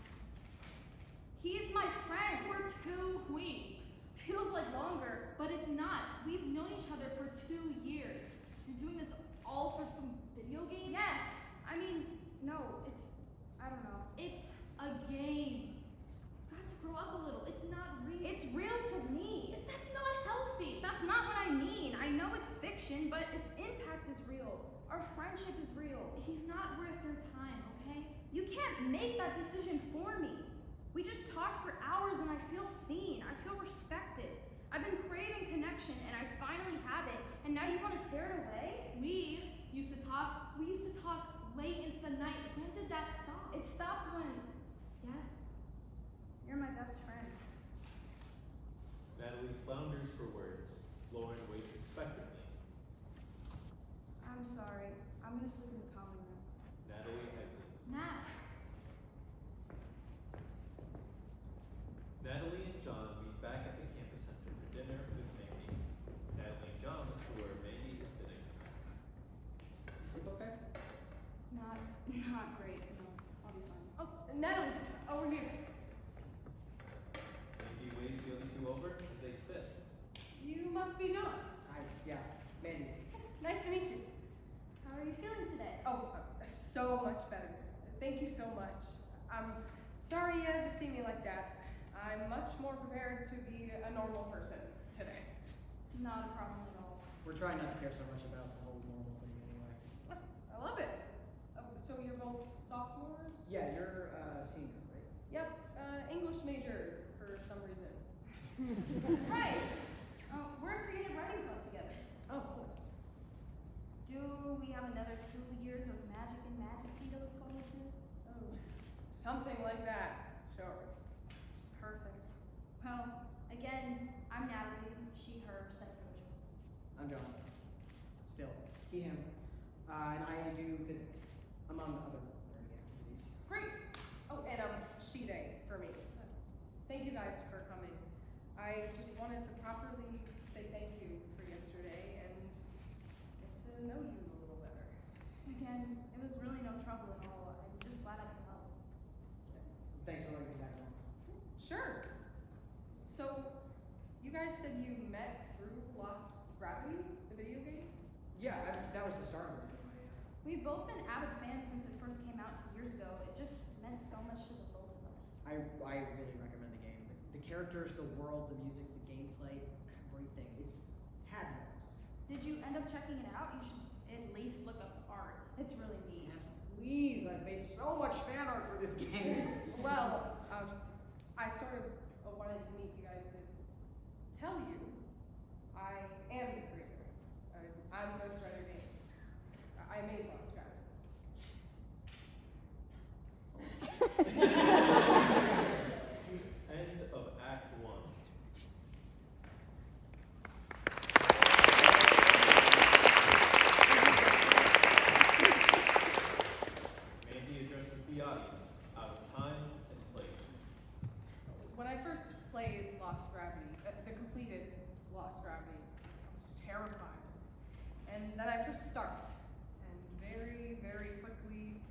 He's my friend. For 2 weeks. Feels like longer. But it's not. We've known each other for 2 years. You're doing this all for some video game? Yes. I mean, no, it's. I don't know. It's a game. You've got to grow up a little. It's not real. It's real to me. That's not healthy. That's not what I mean. I know it's fiction, but its impact is real. Our friendship is real. He's not worth your time, okay? You can't make that decision for me. We just talked for hours and I feel seen. I feel respected. I've been craving connection and I finally have it. And now you want to tear it away? We used to talk late into the night. When did that stop? It stopped when Yeah? you're my best friend. Natalie flounders for words. Lauren waits expectantly. I'm sorry. I'm gonna sleep in the common room. Natalie exits. Nat. Natalie and John meet back at the campus center for dinner with Mandy. Natalie and John look to where Mandy is sitting. You sleep okay? Not great. No, I'll be fine. Oh, Natalie, over here. Mandy waves the other two over and they sit. You must be John. Yeah, Mandy. Nice to meet you. How are you feeling today? Oh, so much better. Thank you so much. I'm sorry you had to see me like that. I'm much more prepared to be a normal person today. Not a problem at all. We're trying not to care so much about the whole normal thing anyway. I love it. So you're both sophomores? Yeah, you're senior, right? Yep, English major for some reason. Right. We're a creative writing club together. Oh, cool. Something like that. Sure. Perfect. Well, again, I'm Natalie, she, her, CenterStage. I'm John. Still, he, him. And I do physics, among other learning activities. Great. Oh, and she, they, for me. Thank you guys for coming. I just wanted to properly say thank you for yesterday and get to know you a little better. Again, it was really no trouble at all. I'm just glad I could help. Thanks for letting me tag along. Sure. So, you guys said you met through Lost Gravity, the video game? Yeah, that was the start of it. We've both been avid fans since it first came out 2 years ago. It just meant so much to the both of us. I really recommend the game. The characters, the world, the music, the gameplay, everything. It's had moments. Did you end up checking it out? You should at least look up the art. It's really neat. Yes, please. I've made so much fan art for this game. Well, I sort of wanted to meet you guys to tell you I am the creator. I'm Ghostwriter Games. I made Lost Gravity. End of Act 1. Mandy addresses the audience out of time and place. When I first played Lost Gravity, the completed Lost Gravity, I was terrified. And then I pressed start, and very, very quickly,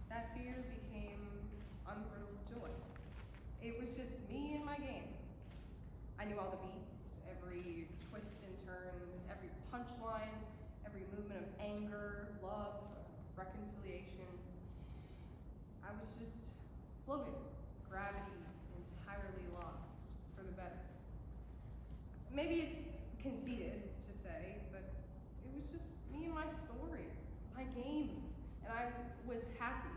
that fear became unbridled joy. It was just me and my game. I knew all the beats, every twist and turn, every punchline, every movement of anger, love, reconciliation. I was just floating, gravity entirely lost for the better. Maybe it's conceited to say, but it was just me and my story, my game, and I was happy.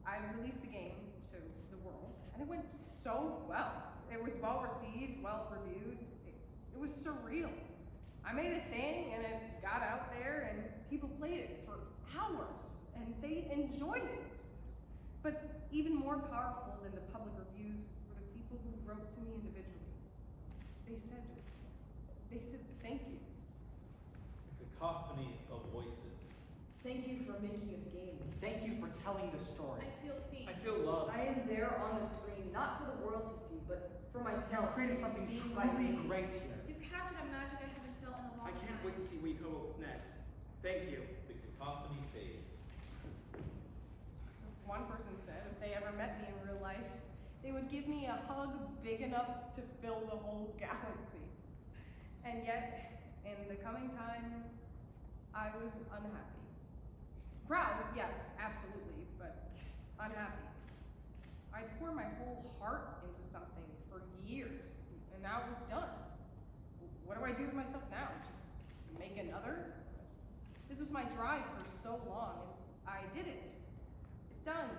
I released the game to the world, and it went so well. It was well received, well reviewed. It was surreal. I made a thing, and it got out there, and people played it for hours, and they enjoyed it. But even more powerful than the public reviews were the people who wrote to me individually. They said thank you. A cacophony of voices. Thank you for making this game. Thank you for telling the story. I feel seen. I feel loved. I am there on the screen, not for the world to see, but for You myself. created to something see by truly me. great here. You've captured a magic I haven't felt in a long I time. can't wait to see where you go next. Thank you. The cacophony fades. One person said if they ever met me in real life, they would give me a hug big enough to fill the whole galaxy. And yet, in the coming time, I was unhappy. Proud, yes, absolutely, but unhappy. I'd pour my whole heart into something for years, and now it was done. What do I do with myself now? Just make another? This was my drive for so long, and I did it. It's done.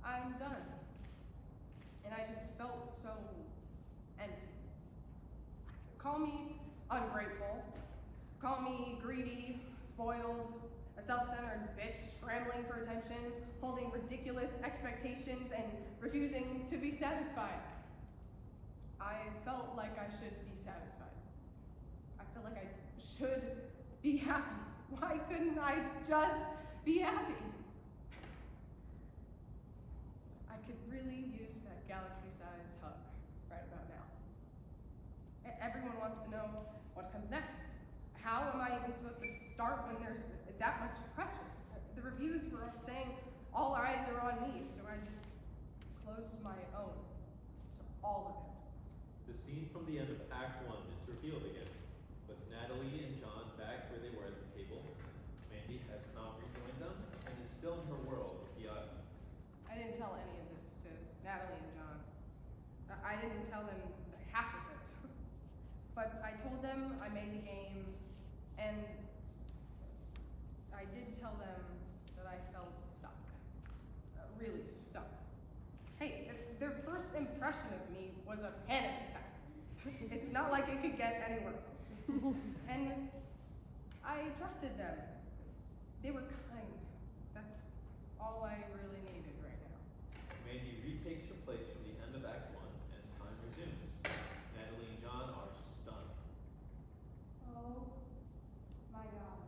I'm done. And I just felt so empty. Call me ungrateful. Call me greedy, spoiled, a self-centered bitch scrambling for attention, holding ridiculous expectations, and refusing to be satisfied. I felt like I should be satisfied. I felt like I should be happy. Why couldn't I just be happy? I could really use that galaxy-sized hug right about now. Everyone wants to know what comes next. How am I even supposed to start when there's that much pressure? The reviews were saying all eyes are on me, so I just closed my own to all of it. The scene from the end of Act 1 is revealed again, with Natalie and John back where they were at the table. Mandy has not rejoined them and is still in her world with the audience. I didn't tell any of this to Natalie and John. I didn't tell them half of it. But I told them I made the game, and I did tell them that I felt stuck. Really stuck. Hey, their first impression of me was a panic attack. It's not like it could get any worse. And I trusted them. They were kind. That's all I really needed right now. Mandy retakes her place from the end of Act 1, and time resumes. Natalie and John are stunned. Oh my god.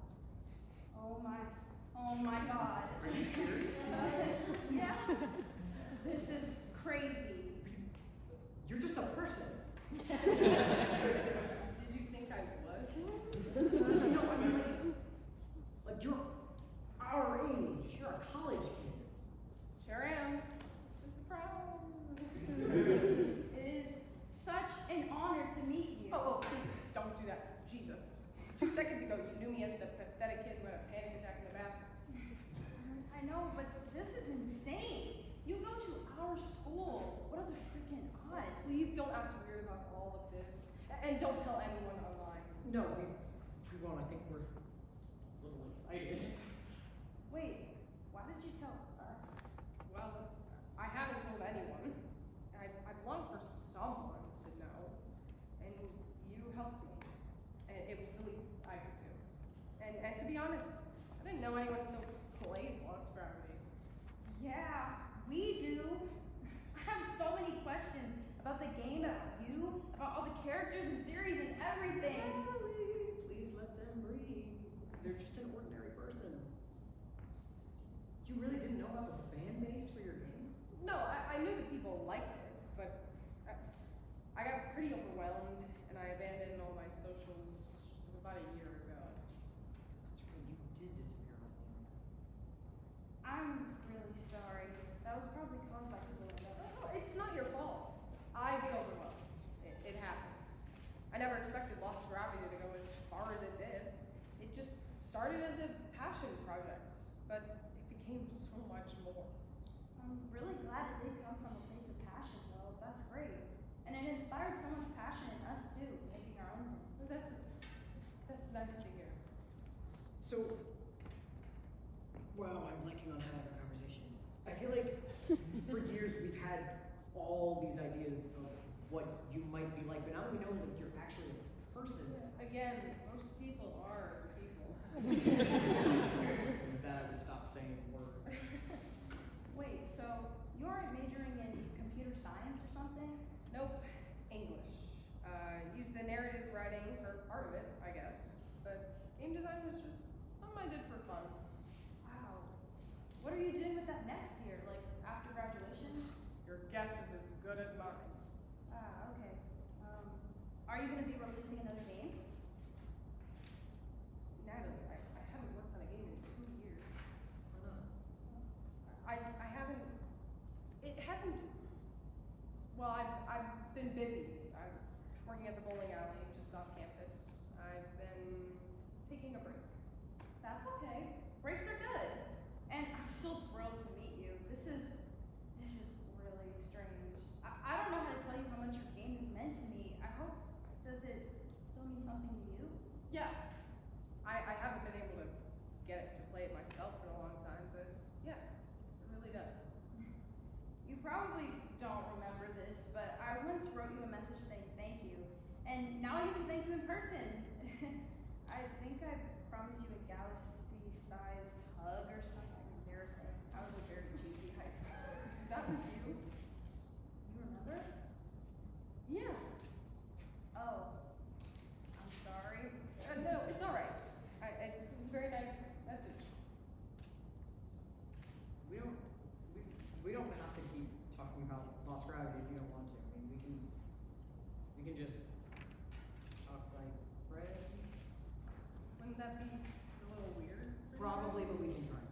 Oh my god. Are you serious? Yeah. This is crazy. You're just a person. Did you think I was him? No, I mean like you're our age. You're a college kid. Sure am. It is such an honor to meet you. Oh, please, don't do that. Jesus. 2 seconds ago, you knew me as the pathetic kid who had a panic attack in the bathroom. I know, but this is insane. You go to our school. What are the freaking odds? Please don't act weird about all of this. And don't tell anyone online. No, we won't. I think we're a little excited. Wait, why did you tell us? Well, I haven't told anyone. I've longed for someone to know. And you helped me. And it was the least I could do. And to be honest, I didn't know anyone still played Lost Gravity. Yeah, we do. I have so many questions about the game, about you, about all the characters and theories and everything. Natalie, please let them breathe. They're just an ordinary person. You really didn't know about the fan base for your game? No, I knew that people liked it, but I got pretty overwhelmed and I abandoned all my socials about a year ago. That's right, you did disappear off the internet. I'm really sorry. That was probably caused by people like that. No, it's not your fault. I get overwhelmed. It happens. I never expected Lost Gravity to go as far as it did. It just started as a passion project, but it became so much more. I'm really glad it did come from a place of passion, though. That's great. And it inspired so much passion in us, too, making our own things. That's nice to hear. So, wow, I'm blanking on how to have a conversation. I feel like for years we've had all these ideas of what you might be like, but now that we know that you're actually a person. Again, most people are people. With that, I would stop saying words. Wait, so you aren't majoring in computer science or something? Nope, English. Use the narrative writing for part of it, I guess. But game design was just something I did for fun. Wow. What are you doing with that next year, like after graduation? Your guess is as good as mine. Ah, okay. Are you going to be releasing another game? Natalie, I haven't worked on a game in 2 years. Why not? I haven't. It hasn't. Well, I've been busy. I'm working at the bowling alley just off campus. I've been taking a break. That's okay. Breaks are good. And I'm so thrilled to meet you. This is really strange. I don't know how to tell you how much your game has meant to me. I hope, does it still mean something to you? Yeah. I haven't been able to get it to play it myself in a long time, but yeah, it really does. You probably don't remember this, but I once wrote you a message saying thank you. And now I get to thank you in person. I think I promised you a galaxy-sized hug or something embarrassing. I was a very cheesy high schooler. That was you? You remember? Yeah. Oh. I'm sorry. No, it's all right. It was a very nice message. We don't have to keep talking about Lost Gravity if you don't want to. I mean, we can just talk like friends. Wouldn't that be a little weird? for you Probably, guys? but we can try.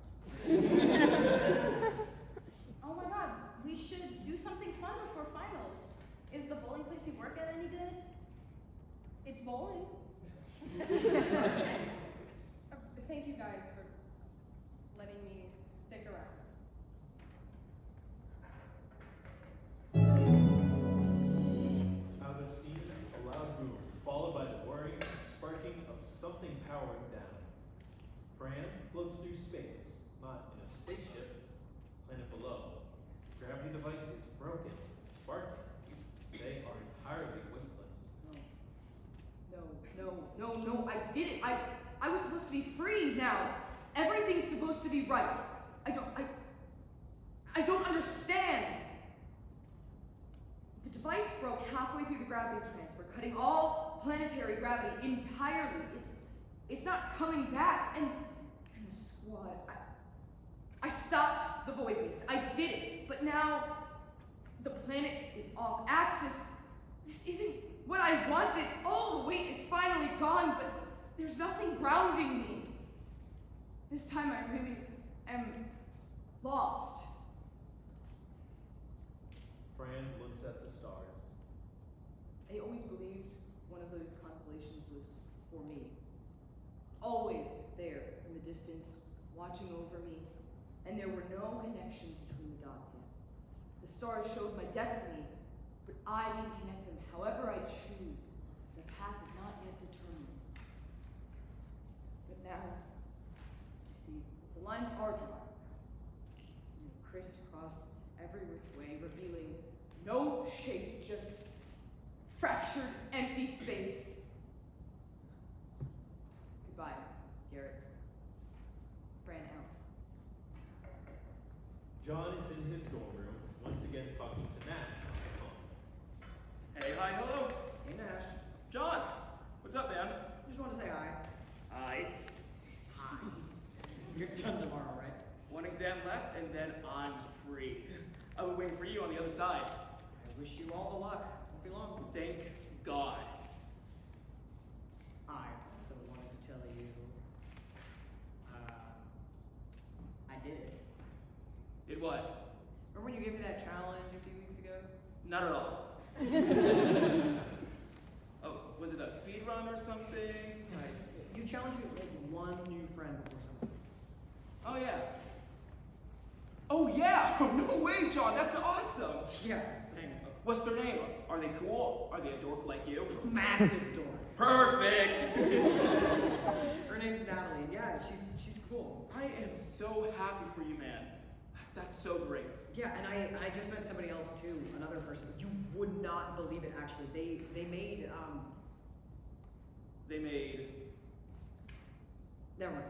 Oh my god, we should do something fun before finals. Is the bowling place you work at any good? It's bowling. Thank you guys for letting me stick around. Out of scene, a loud boom, followed by the whirring and sparking of something powering down. Fran floats through space, not in a spaceship, planet below. Gravity device is broken, sparking. They are entirely witless. No, I did it. I was supposed to be free now. Everything's supposed to be right. I don't understand. The device broke halfway through the gravity transfer, cutting all planetary gravity entirely. It's not coming back. And the squad, I stopped the void beast. I did it. But now the planet is off axis. This isn't what I wanted. All the weight is finally gone, but there's nothing grounding me. This time I really am lost. Fran looks at the stars. I always believed one of those constellations was for me. Always there in the distance, watching over me. And there were no connections between the dots yet. The stars showed my destiny, but I can connect them however I choose. The path is not yet determined. But now, you see, the lines are drawn. And they crisscross every which way, revealing no shape, just fractured, empty space. Goodbye, Garrett. Fran out. John is in his dorm room, once again talking to Nash on the phone. Hey, hi, hello. Hey, Nash. John, what's up, man? Just want to say hi. Hi. Hi. You're done tomorrow, right? One exam left, and then I'm free. I'll be waiting for you on the other side. I wish you all the luck. Won't be long. Thank God. I also wanted to tell you, I did it. Did what? Remember when you gave me that challenge a few weeks ago? Not at all. Oh, was it a speed run or something? Right. You challenged me to make one new friend before something. Oh, yeah. Oh, yeah! No way, John, that's awesome! Yeah, thanks. What's their name? Are they cool? Are they a dork like you? Massive door. Perfect! Her name's Natalie, and yeah, she's cool. I am so happy for you, man. That's so great. Yeah, and I just met somebody else too, another person. You would not believe it, actually. They made They made... never mind.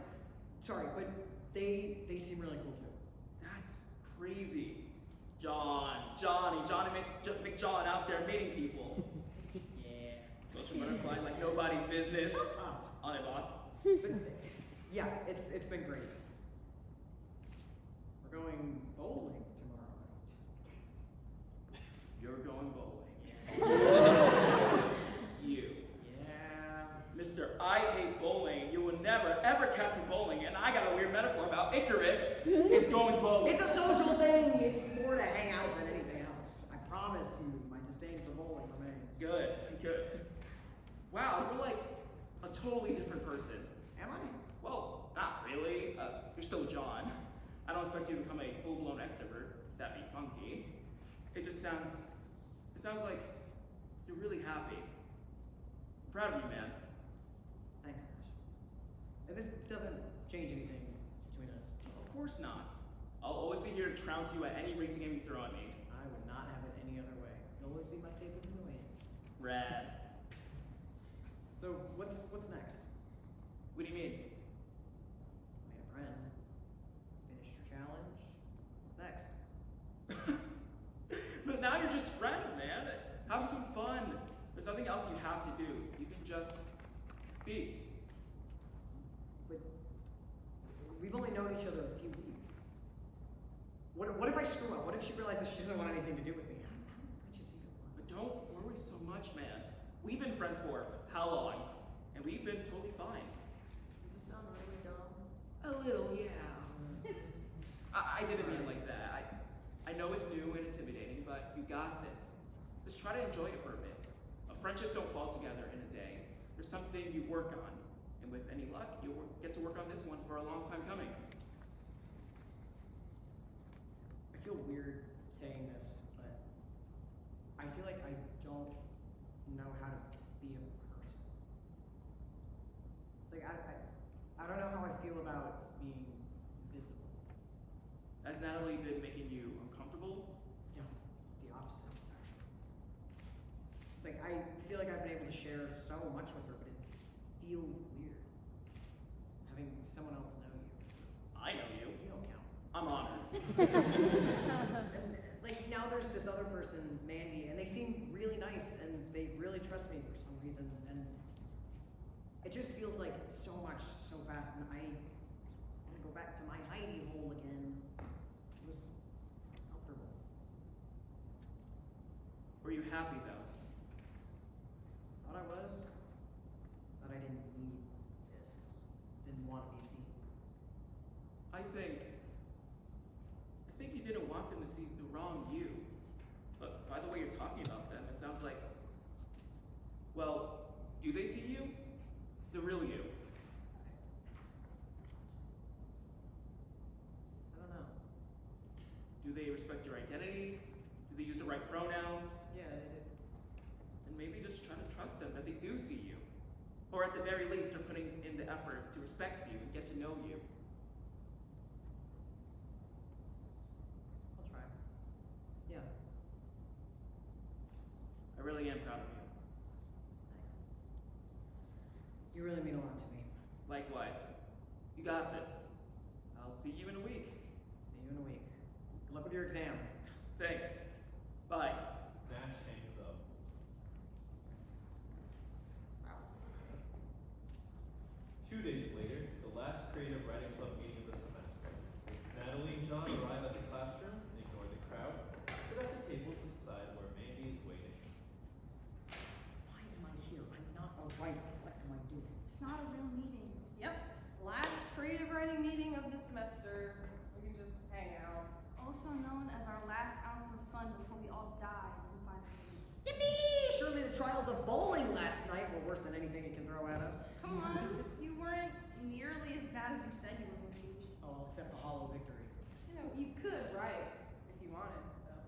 Sorry, but they seem really cool too. That's crazy. Johnny McJohn out there meeting people. Yeah. Social butterfly like nobody's business. On it, boss. But, yeah, it's been great. We're going bowling tomorrow night. You're going bowling. You. Yeah. Mr. I hate bowling. You will never, ever catch me bowling, and I got a weird metaphor about Icarus. It's going bowling. It's a social thing. It's more to hang out than anything else. I promise you, my disdain for bowling remains. Good. Wow, you're like a totally different person. Am I? Well, not really. You're still John. I don't expect you to become a full-blown extrovert. That'd be funky. It sounds like you're really happy. I'm proud of you, man. Thanks, Nash. And this doesn't change anything between us. Of course not. I'll always be here to trounce you at any racing game you throw at me. I would not have it any other way. You'll always be my favorite in the ways. Rad. So what's next? What do you mean? Made a friend. Finished your challenge. What's next? But now you're just friends, man. Have some fun. There's nothing else you have to do. You can just be. But we've only known each other a few weeks. What if I screw up? What if she realizes she doesn't want anything to do with me? How do friendships even work? But don't worry so much, man. We've been friends for how long? And we've been totally fine. Does it sound really dumb? A little, yeah. I didn't mean it like that. I know it's new and intimidating, but you got this. Just try to enjoy it for a bit. Friendships don't fall together in a day. There's something you work on. And with any luck, you'll get to work on this one for a long time coming. I feel weird saying this, but I feel like I don't know how to be a person. Like, I don't know how I feel about being visible. Has Natalie been making you uncomfortable? Yeah, the opposite, actually. Like, I feel like I've been able to share so much with her, but it feels weird. Having someone else know you. I know you. You don't count. I'm honored. And, like, now there's this other person, Mandy, and they seem really nice, and they really trust me for some reason, and it just feels like so much, so fast, and I want to go back to my hidey hole again. It was comfortable. Were you happy though? Thought I was, but I didn't need this. Didn't want to be seen. I think you didn't want them to see the wrong you. But by the way you're talking about them, it sounds like, well, do they see you? The real you? I don't know. Do they respect your identity? Do they use the right pronouns? Yeah, they did. And maybe just try to trust them that they do see you. Or at the very least, they're putting in the effort to respect you and get to know you. I'll try. Yeah. I really am proud of you. Thanks. You really mean a lot to me. Likewise. You got this. I'll see you in a week. See you in a week. Good luck with your exam. Thanks. Bye. Nash hangs up. 2 days later, the last creative writing club meeting of the semester. Natalie and John arrive at the classroom and ignore the crowd, and sit at the table to the side where Mandy is waiting. Why am I here? I'm not a writer. What am I doing? It's not a real meeting. Yep. Last creative writing meeting of the semester. We can just hang out. Also known as our last ounce of fun before we all die and find food. Yippee! Surely the trials of bowling last night were worse than anything it can throw at us. Come on, you weren't nearly as bad as you said you were going to be. Oh, except the hollow victory. You know, you could write if you wanted, though.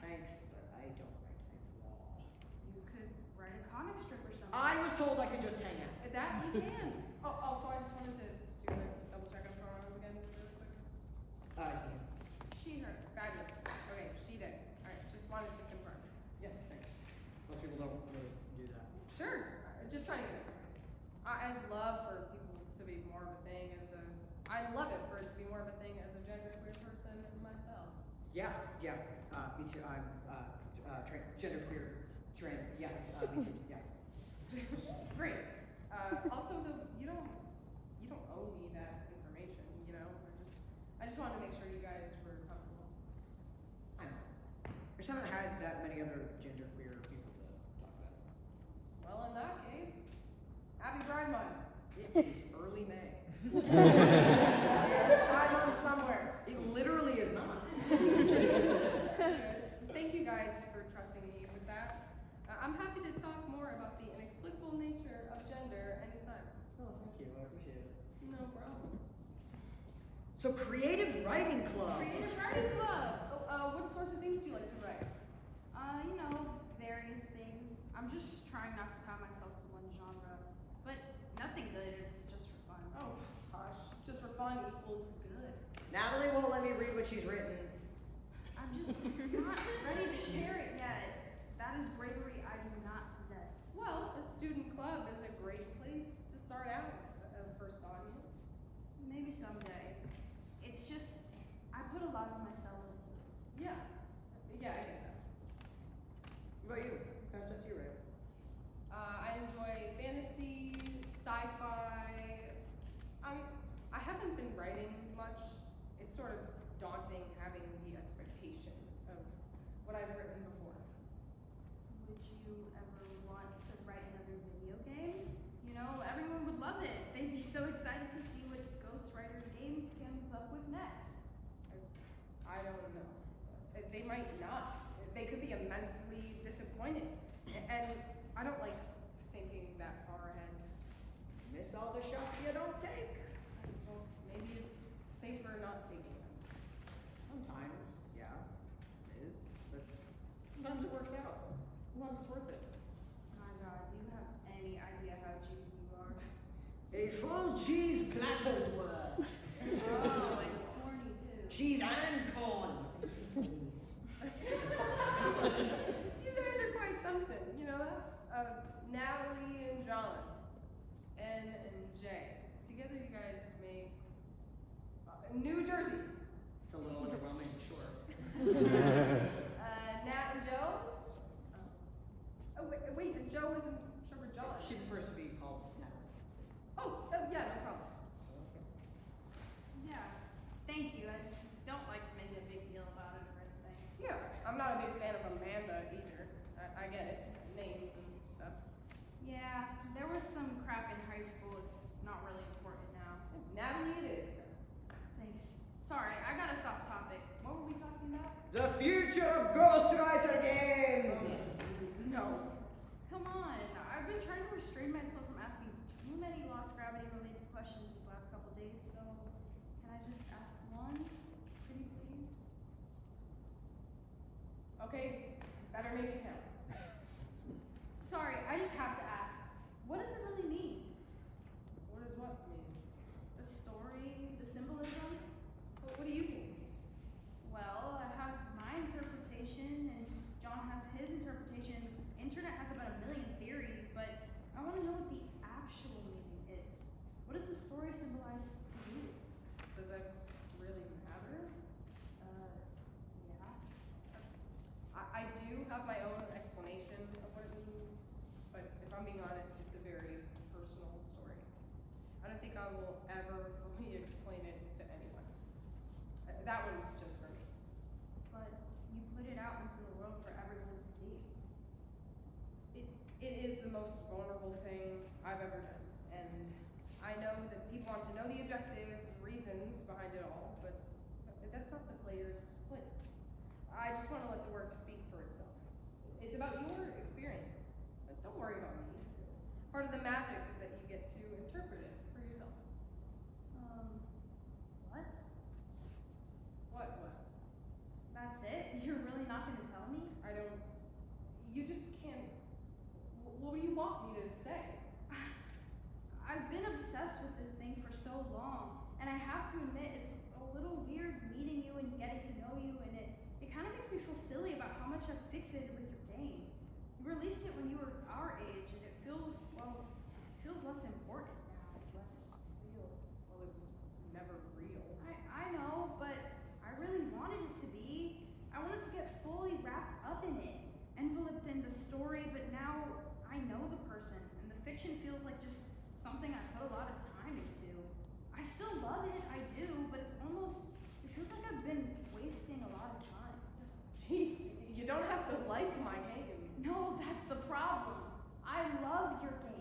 Thanks, but I don't write things long. You could write a comic strip or something. I was told I could just hang out. That you can. Oh, also, I just wanted to double check on pronouns again really quick. Yeah. She, her. Fabulous. Okay, she did. Alright, just wanted to confirm. Yeah, thanks. Most people don't really do that. Sure. Just trying to get it. I'd love for people to be more of a thing as a. I'd love it for it to be more of a thing as a genderqueer person myself. Yeah. Me too. I'm genderqueer, trans. Yeah, me too. Yeah. Great. Also, though, you don't owe me that information. You know, I just wanted to make sure you guys were comfortable. I know. I just haven't had that many other genderqueer people to talk about. Well, in that case, happy Pride Month. It is early May. Pride Month somewhere. It literally is not. Thank you guys for trusting me with that. I'm happy to talk more about the inexplicable nature of gender anytime. Oh, thank you. I appreciate it. No problem. So, Creative Writing Club. Creative Writing Club. What sorts of things do you like to write? You know, various things. I'm just trying not to tie myself to one genre. But nothing good, it's just for fun. Oh, hush. Just for fun equals good. Natalie won't let me read what she's written. I'm just not ready to share it yet. That is bravery I do not possess. Well, a student club is a great place to start out a first audience. Maybe someday. It's just, I put a lot of myself into it. Yeah. Yeah, I get that. What about you? What kind of stuff do you write? I enjoy fantasy, sci-fi. I haven't been writing much. It's sort of daunting having the expectation of what I've written before. Would you ever want to write another video game? You know, everyone would love it. They'd be so excited to see what Ghostwriter Games comes up with next. I don't know. They might not. They could be immensely disappointed. And I don't like thinking that far ahead. Miss all the shots you don't take. Well, maybe it's safer not taking them. Sometimes, yeah, it is. But sometimes it works out. Sometimes it's worth it. My God, do you have any idea how cheesy you are? A full cheese platter's worth. Oh, and corny too. Cheese and corn. You guys are quite something, you know that? Natalie and John, N and J. Together you guys make New Jersey. Nat and Joe? Oh, wait, and Joe isn't Sugar John. She prefers to be called Natalie. Oh, yeah, no problem. Yeah, thank you. I just don't like to make a big deal about it or anything. Yeah, I'm not a big fan of Amanda either. I get it, names and stuff. Yeah, there was some crap in high school. It's not really important now. Natalie it is. Thanks. Sorry, I got us off topic. What were we talking about? The future of Ghostwriter games! No. Come on, I've been trying to restrain myself from asking too many lost gravity related questions these last couple days, so can I just ask one? Pretty please? Okay, better make it count. Sorry, I just have to ask. What does it really mean? What does what mean? The story, the symbolism? What do you think it means? Well, I have my interpretation, and John has his interpretations. Internet has about 1 million theories, but I want to know what the actual meaning is. What does the story symbolize to you? Does that really matter? Yeah. I do have my own explanation of what it means, but if I'm being honest, it's a very personal story. I don't think I will ever fully explain it to anyone. That one's just for me. But you put it out into the world for everyone to see. It is the most vulnerable thing I've ever done, and I know that people want to know the objective reasons behind it all, but that's not the player's place. I just want to let the work speak for itself. It's about your experience, but don't worry about me. Part of the magic is that you get to interpret it for yourself. What? What? That's it? You're really not going to tell me? I don't. You just can't. What do you want me to say? I've been obsessed with this thing for so long, and I have to admit it's a little weird meeting you and getting to know you, and it kind of makes me feel silly about how much I've fixated with your game. You released it when you were our age, and it feels less important now, less real. Well, it was never real. I know, but I really wanted it to be. I wanted to get fully wrapped up in it, enveloped in the story, but now I know the person, and the fiction feels like just something I put a lot of time into. I still love it, I do, but it feels like I've been wasting a lot of time. Jeez, you don't have to like my game. No, that's the problem. I love your game.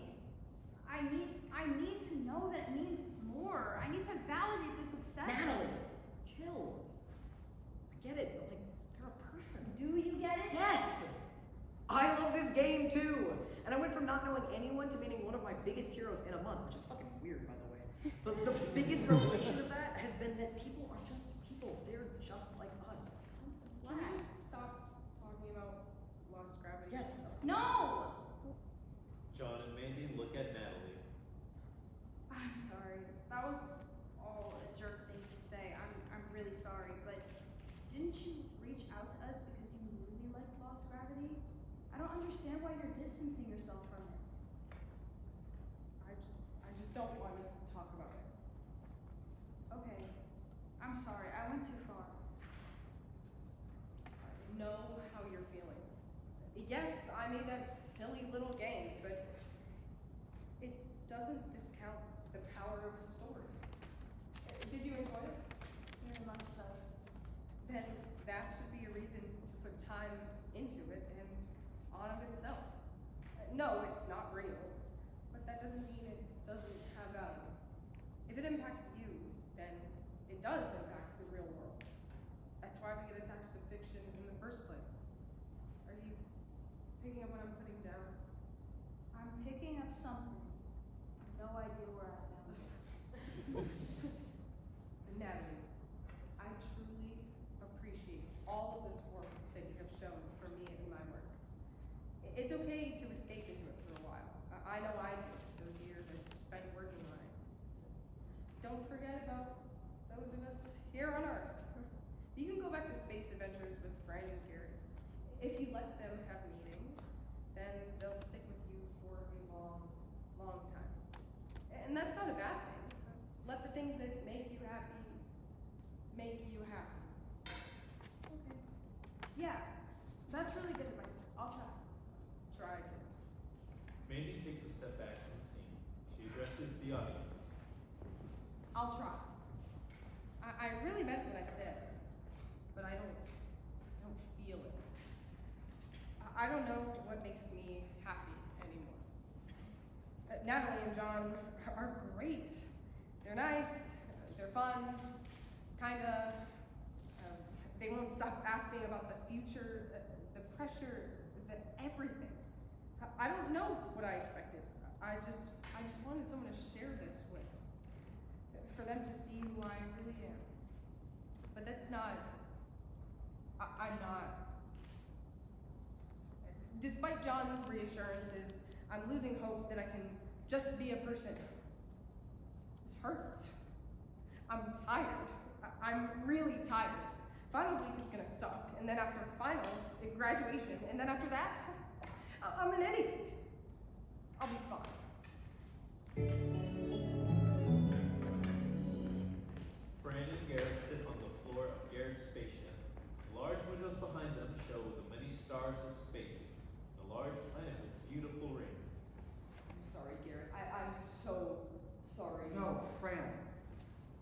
I need to know that it means more. I need to validate this obsession. Natalie, chill. I get it, but like, they're a person. Do you get it? Yes! I love this game too! And I went from not knowing anyone to meeting one of my biggest heroes in a month, which is fucking weird, by the way. But the biggest revelation of that has been that people are just people. They're just like us. Can you just stop talking about lost gravity? Yes. No! John and Mandy look at Natalie. I'm sorry. That was all a jerk thing to say. I'm really sorry, but didn't you reach out to us because you really like lost gravity? I don't understand why you're distancing yourself from it. I just don't want to talk about it. Okay. I'm sorry. I went too far. I know how you're feeling. Yes, I made that silly little game, but it doesn't discount the power of the story. Did you enjoy it? Very much so. Then that should be a reason to put time into it and on of itself. No, it's not real, but that doesn't mean it doesn't have value. If it impacts you, then it does impact the real world. That's why we get attached to fiction in the first place. Are you picking up what I'm putting down? I'm picking up something. No idea where I found it. Natalie, I truly appreciate all of this work that you have shown for me and my work. It's okay to escape into it for a while. I know I did those years I spent working on it. Don't forget about those of us here on Earth. You can go back to space adventures with Frank and Gary. If you let them have meaning, then they'll stick with you for a long, long time. And that's not a bad thing. Let the things that make you happy make you happy. Okay. Yeah, that's really good advice. I'll try. Try to. Mandy takes a step back from the scene. She addresses the audience. I'll try. I really meant what I said, but I don't feel it. I don't know what makes me happy anymore. Natalie and John are great. They're nice, they're fun, kinda. They won't stop asking about the future, the pressure, everything. I don't know what I expected. I just wanted someone to share this with. For them to see who I really am. But that's not, I'm not. Despite John's reassurances, I'm losing hope that I can just be a person. This hurts. I'm tired. I'm really tired. Finals week is gonna suck, and then after finals, graduation, and then after that, I'm an idiot. I'll be fine. Fran and Garrett sit on the floor of Garrett's spaceship. The large windows behind them show the many stars of space, the large planet with beautiful rings. I'm sorry, Garrett. I'm so sorry. No, Fran.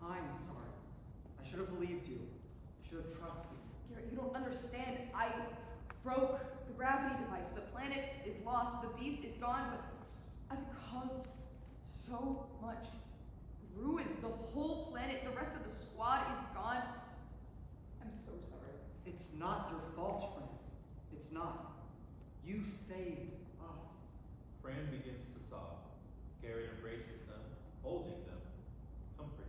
I'm sorry. I should have believed you. I should have trusted. Garrett, you don't understand. I broke the gravity device. The planet is lost. The beast is gone. But I've caused so much ruin. The whole planet, the rest of the squad is gone. I'm so sorry. It's not your fault, Fran. It's not. You saved us. Fran begins to sob. Garrett embraces them, holding them, comforting.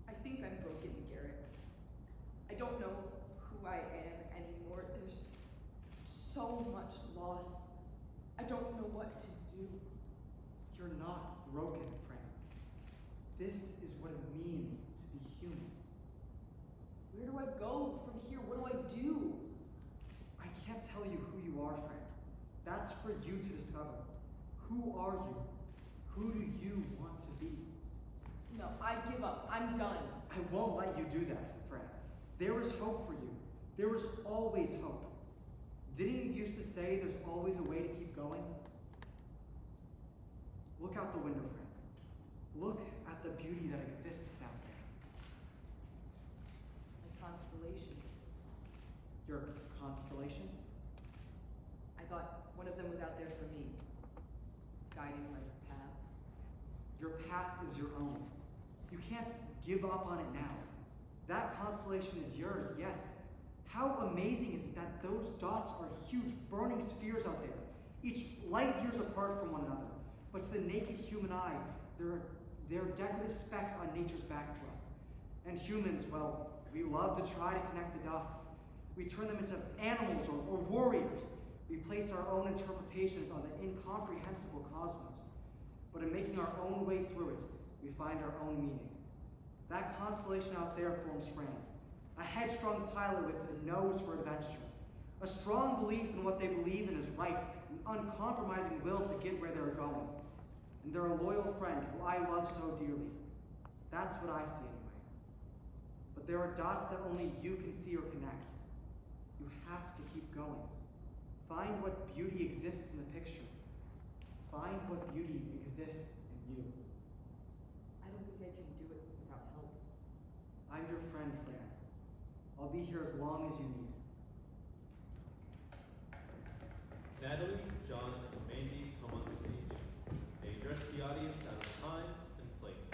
I think I'm broken, Garrett. I don't know who I am anymore. There's so much loss. I don't know what to do. You're not broken, Fran. This is what it means to be human. Where do I go from here? What do I do? I can't tell you who you are, Fran. That's for you to discover. Who are you? Who do you want to be? No, I give up. I'm done. I won't let you do that, Fran. There is hope for you. There is always hope. Didn't you used to say there's always a way to keep going? Look out the window, Fran. Look at the beauty that exists out there. My constellation. Your constellation? I thought one of them was out there for me, guiding my path. Your path is your own. You can't give up on it now. That constellation is yours, yes. How amazing is it that those dots are huge burning spheres out there, each light years apart from one another. But to the naked human eye, they're decorative specks on nature's backdrop. And humans, well, we love to try to connect the dots. We turn them into animals or warriors. We place our own interpretations on the incomprehensible cosmos. But in making our own way through it, we find our own meaning. That constellation out there forms Fran, a headstrong pilot with a nose for adventure, a strong belief in what they believe in is right, an uncompromising will to get where they're going. And they're a loyal friend who I love so dearly. That's what I see anyway. But there are dots that only you can see or connect. You have to keep going. Find what beauty exists in the picture. Find what beauty exists in you. I don't think I can do it without help. I'm your friend, Fran. I'll be here as long as you need. Natalie, John, and Mandy come on stage. They address the audience out of time and place.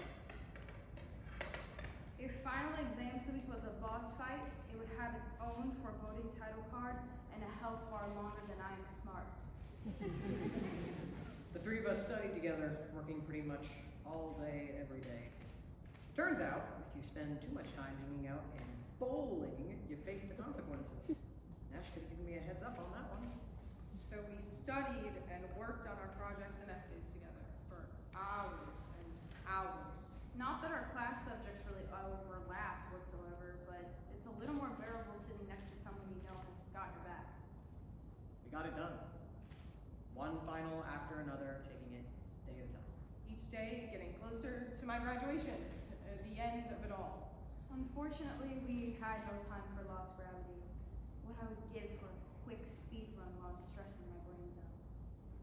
If final exams week was a boss fight, it would have its own foreboding title card and a health bar longer than I am smart. The three of us studied together, working pretty much all day, every day. Turns out, if you spend too much time hanging out and bowling, you face the consequences. Nash could have given me a heads up on that one. So we studied and worked on our projects and essays together for hours and hours. Not that our class subjects really overlapped whatsoever, but it's a little more bearable sitting next to someone you know has got your back. We got it done. One final after another, taking it day at a time. Each day getting closer to my graduation, the end of it all. Unfortunately, we had no time for lost gravity. what I would give for a quick speed run while I'm stressing my brains out.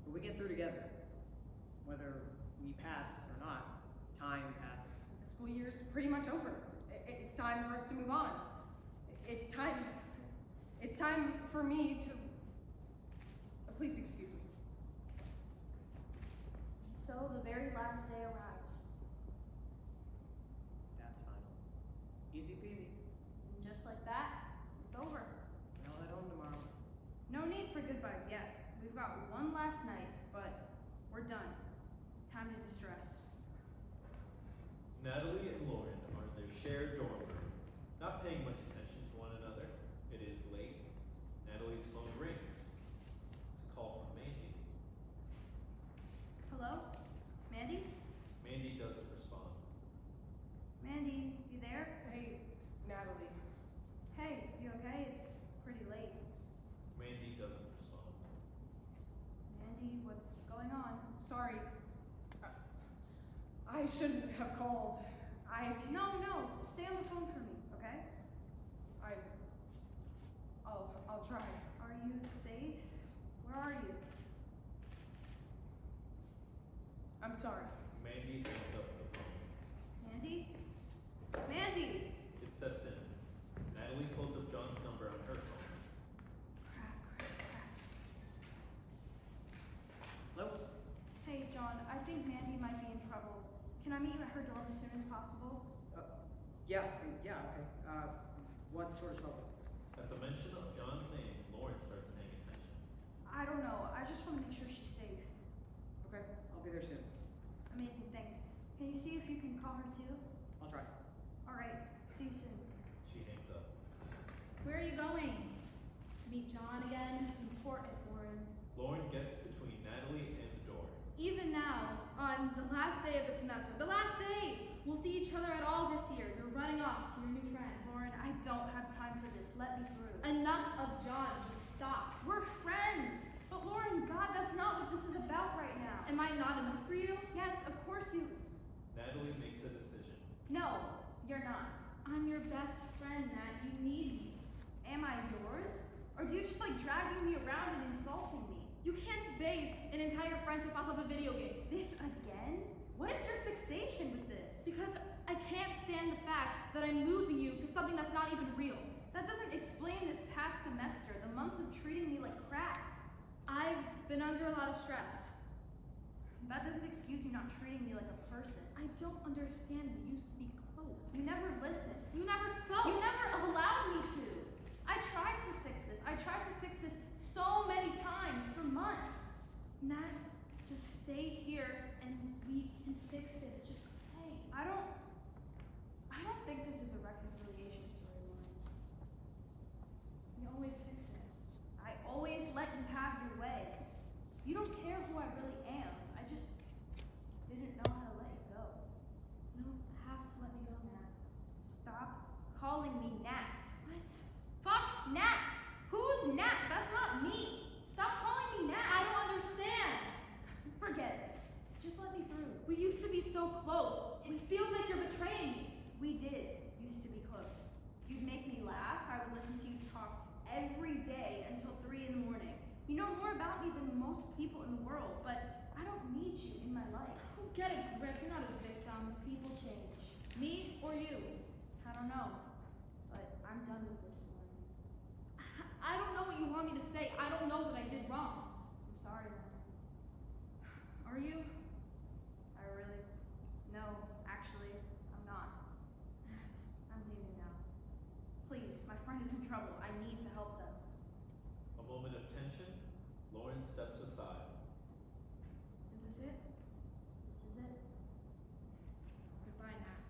But we get through together. Whether we pass or not, time passes. The school year's pretty much over. It's time for us to move on. It's time for me to. Please excuse me. So the very last day arrives. Stats final. Easy peasy. And just like that, it's over. I'll head home tomorrow. No need for goodbyes yet. We've got one last night, but we're done. Time to distress. Natalie and Lauren are in their shared dorm room, not paying much attention to one another. It is late. Natalie's phone rings. It's a call from Mandy. Hello? Mandy? Mandy doesn't respond. Mandy, you there? Hey, Natalie. Hey, you okay? It's pretty late. Mandy doesn't respond. Mandy, what's going on? Sorry. I shouldn't have called. No. Stay on the phone for me, okay? I'll try. Are you safe? Where are you? I'm sorry. Mandy hangs up the phone. Mandy? Mandy! It sets in. Natalie pulls up John's number on her phone. Crap. Hello? Hey, John, I think Mandy might be in trouble. Can I meet you at her dorm as soon as possible? Yeah, okay. What sort of trouble? At the mention of John's name, Lauren starts paying attention. I don't know. I just want to make sure she's safe. Okay, I'll be there soon. Amazing, thanks. Can you see if you can call her too? I'll try. Alright, see you soon. She hangs up. Where are you going? To meet John again? It's important, Lauren. Lauren gets between Natalie and the door. Even now, on the last day of the semester, the last day! We'll see each other at all this year. You're running off to your new friend. Lauren, I don't have time for this. Let me through. Enough of John. Just stop. We're friends! But Lauren, God, that's not what this is about right now. Am I not enough for you? Yes, of course you... Natalie makes a decision. No, you're not. I'm your best friend, Nat. You need me. Am I yours? Or do you just like dragging me around and insulting me? You can't base an entire friendship off of a video game. This again? What is your fixation with this? Because I can't stand the fact that I'm losing you to something that's not even real. That doesn't explain this past semester, the months of treating me like crap. I've been under a lot of stress. That doesn't excuse you not treating me like a person. I don't understand. We used to be close. You never listened. You never spoke. You never allowed me to. I tried to fix this. I tried to fix this so many times for months. Nat, just stay here and we can fix this. Just stay. I don't think this is a reconciliation story, Lauren. We always fix it. I always let you have your way. You don't care who I really am. I just didn't know how to let you go. You don't have to let me go, Nat. Stop calling me Nat. What? Fuck Nat! Who's Nat? That's not me! Stop calling me Nat! I don't understand. Forget it. Just let me through. We used to be so close. It feels like you're betraying me. We did used to be close. You'd make me laugh. I would listen to you talk every day until 3 in the morning. You know more about me than most people in the world, but I don't need you in my life. Oh, get a grip. You're not a victim. People change. Me or you? I don't know, but I'm done with this one. I don't know what you want me to say. I don't know what I did wrong. I'm sorry, Lauren. Are you? No, actually, I'm not. Nat. I'm leaving now. Please, my friend is in trouble. I need to help them. A moment of tension. Lauren steps aside. Is this it? This is it. Goodbye, Nat.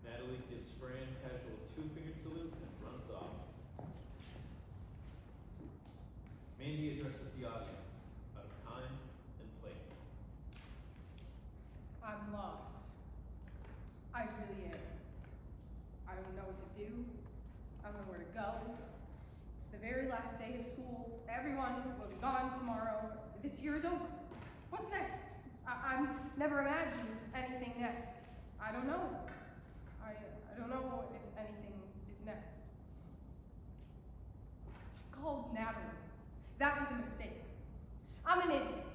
Natalie gives Fran casual two-finger salute and runs off. Mandy addresses the audience, out of time and place. I'm lost. I really am. I don't know what to do. I don't know where to go. It's the very last day of school. Everyone will be gone tomorrow. This year is over. What's next? I'm never imagined anything next. I don't know. I don't know if anything is next. called Natalie. That was a mistake. I'm an idiot.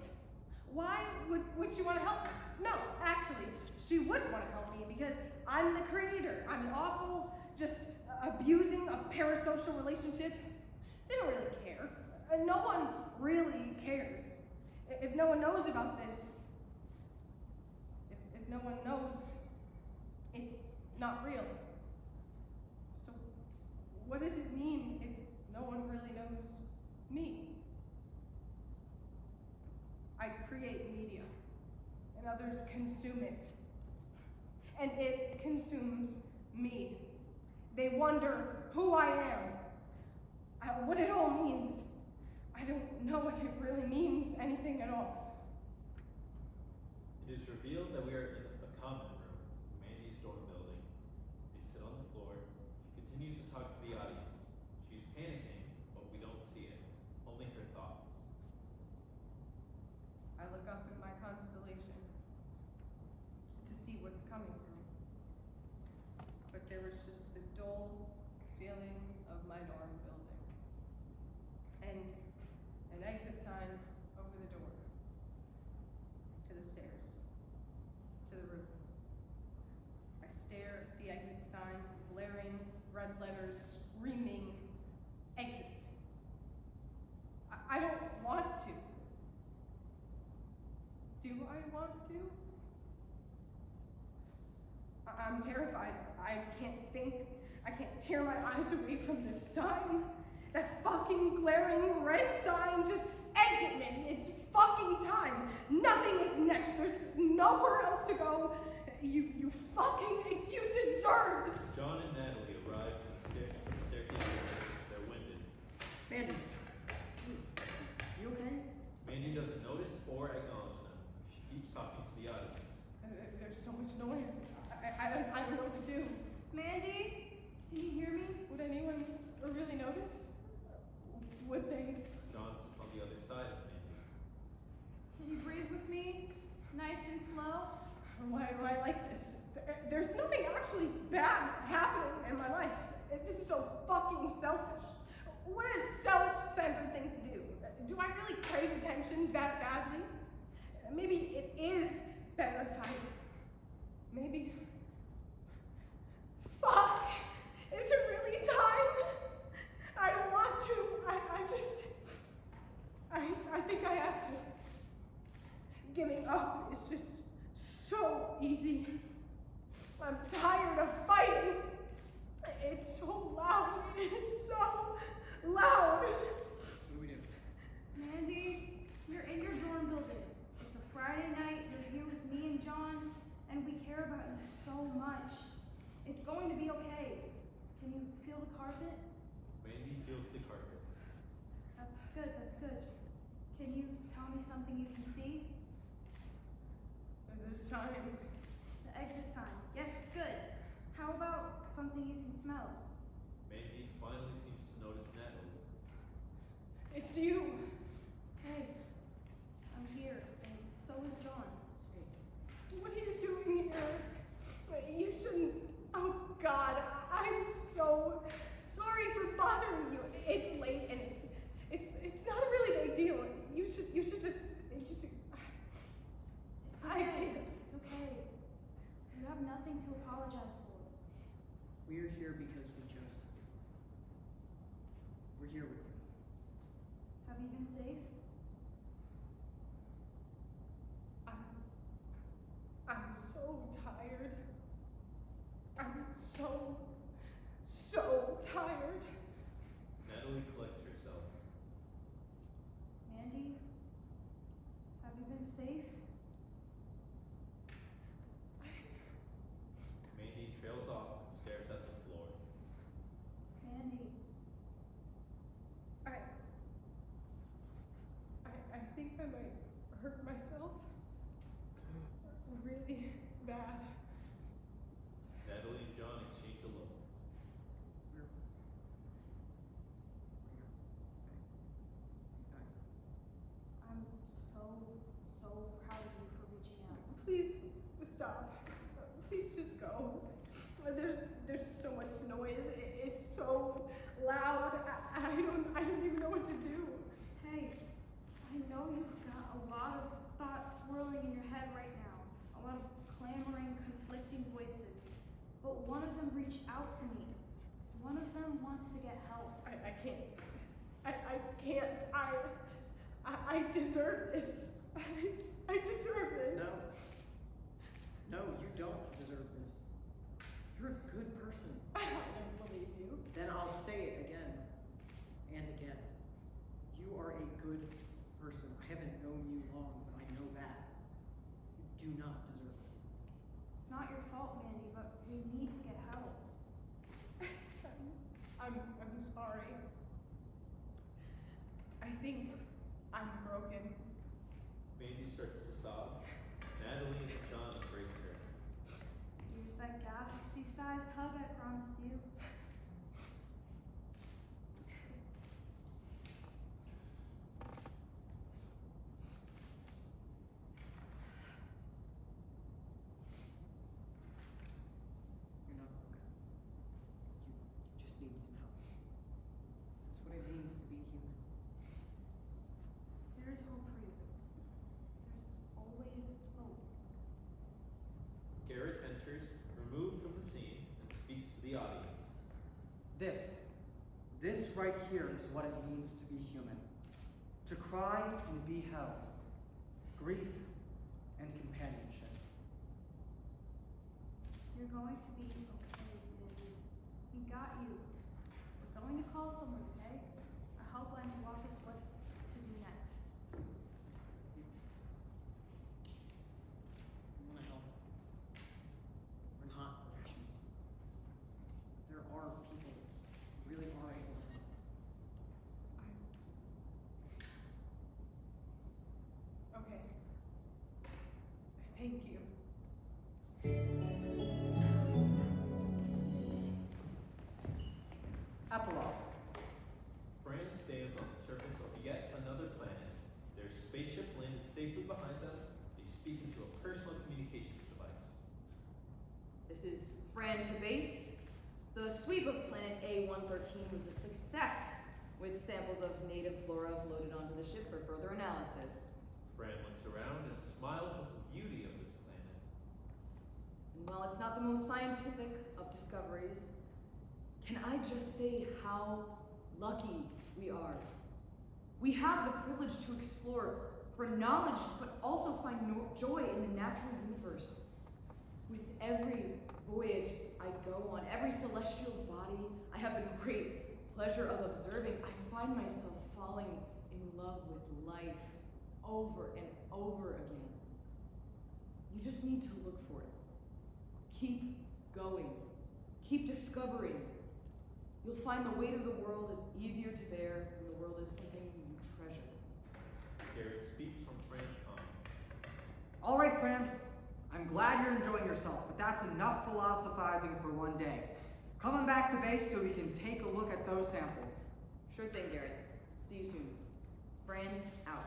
Why would she want to help me? No, actually, she wouldn't want to help me because I'm the creator. I'm an awful, just abusing a parasocial relationship. They don't really care. No one really cares. If no one knows about this, if no one knows, it's not real. So, what does it mean if no one really knows me? I create media, and others consume it. And it consumes me. They wonder who I am, what it all means. I don't know if it really means anything at all. It is revealed that we are in a common room, Mandy's dorm building. They sit on the floor. She continues to talk to the audience. She's panicking, but we don't see it, only her thoughts. I look up at my constellation to see what's coming from. But there was just the dull ceiling of my dorm building. And an exit sign over the door. To the stairs. To the roof. I stare at the exit sign, blaring red letters, screaming, exit. I don't want to. Do I want to? I'm terrified. I can't think. I can't tear my eyes away from this sign. That fucking glaring red sign, just exit me. It's fucking time. Nothing is next. There's nowhere else to go. You deserved. John and Natalie arrive from the staircase. They're winded. Mandy, you okay? Mandy doesn't notice or acknowledge them. She keeps talking to the audience. There's so much noise. I don't know what to do. Mandy, can you hear me? Would anyone really notice? Would they? John sits on the other side of Mandy. Can you breathe with me? Nice and slow? Why do I like this? There's nothing actually bad happening in my life. This is so fucking selfish. What a self-centered thing to do. Do I really crave attention that badly? Maybe it is better if I... Maybe... Fuck! Is it really time? I don't want to. I think I have to. Giving up is just so easy. I'm tired of fighting. It's so loud. It's so loud. What do we do? Mandy, you're in your dorm building. It's a Friday night. You're here with me and John, and we care about you so much. It's going to be okay. Can you feel the carpet? Mandy feels the carpet. That's good, that's good. Can you tell me something you can see? The sign. The exit sign. Yes, good. How about something you can smell? Mandy finally seems to notice Natalie. It's you. Hey, I'm here, and so is John. What are you doing here? You shouldn't. Oh God, I'm so sorry for bothering you. It's late and it's not a really big deal. You should just. It's okay. I can't. It's okay. You have nothing to apologize for. We're here because we chose to. We're here with you. Have you been safe? I'm so tired. I'm so tired. Natalie collects herself. Mandy, have you been safe? Mandy trails off and stares at the floor. Mandy, I think I might hurt myself really bad. Natalie and John exchange a look. We're here. I'm so proud of you for reaching out. Please stop. Please just go. There's so much noise. It's so loud. I I don't even know what to do. Hey, I know you've got a lot of thoughts swirling in your head right now. A lot of clamoring, conflicting voices. But one of them reached out to me. One of them wants to get help. I can't. I can't. I deserve this. I deserve this. No. No, you don't deserve this. You're a good person. I don't believe you. Then I'll say it again and again. You are a good person. I haven't known you long, but I know that. You do not deserve this. It's not your fault, Mandy, but we need to get help. I'm sorry. I think I'm broken. Mandy starts to sob. Natalie and John embrace her. Here's that galaxy-sized hug I promised you. You're not broken. You just need some help. This is what it means to be human. There is hope for you. There's always hope. Garrett enters, removed from the scene, and speaks to the audience. This right here is what it means to be human. To cry and be held. Grief and companionship. You're going to be okay, Mandy. We got you. We're going to call someone, okay? A helpline to walk us what to do next. You want to help? We're not professionals. There are people who really are able to help. Okay. Thank you. Epilogue. Fran stands on the surface of yet another planet. Their spaceship landed safely behind them. They speak into a personal communications device. This is Fran to base. The sweep of planet A113 was a success, with samples of native flora loaded onto the ship for further analysis. Fran looks around and smiles at the beauty of this planet. And while it's not the most scientific of discoveries, can I just say how lucky we are? We have the privilege to explore for knowledge, but also find joy in the natural universe. With every voyage I go on, every celestial body I have the great pleasure of observing, I find myself falling in love with life over and over again. You just need to look for it. Keep going. Keep discovering. You'll find the weight of the world is easier to bear when the world is something you treasure. Garrett speaks from Fran's comm. All right, Fran. I'm glad you're enjoying yourself, but that's enough philosophizing for one day. Come on back to base so we can take a look at those samples. Sure thing, Garrett. See you soon. Fran, out.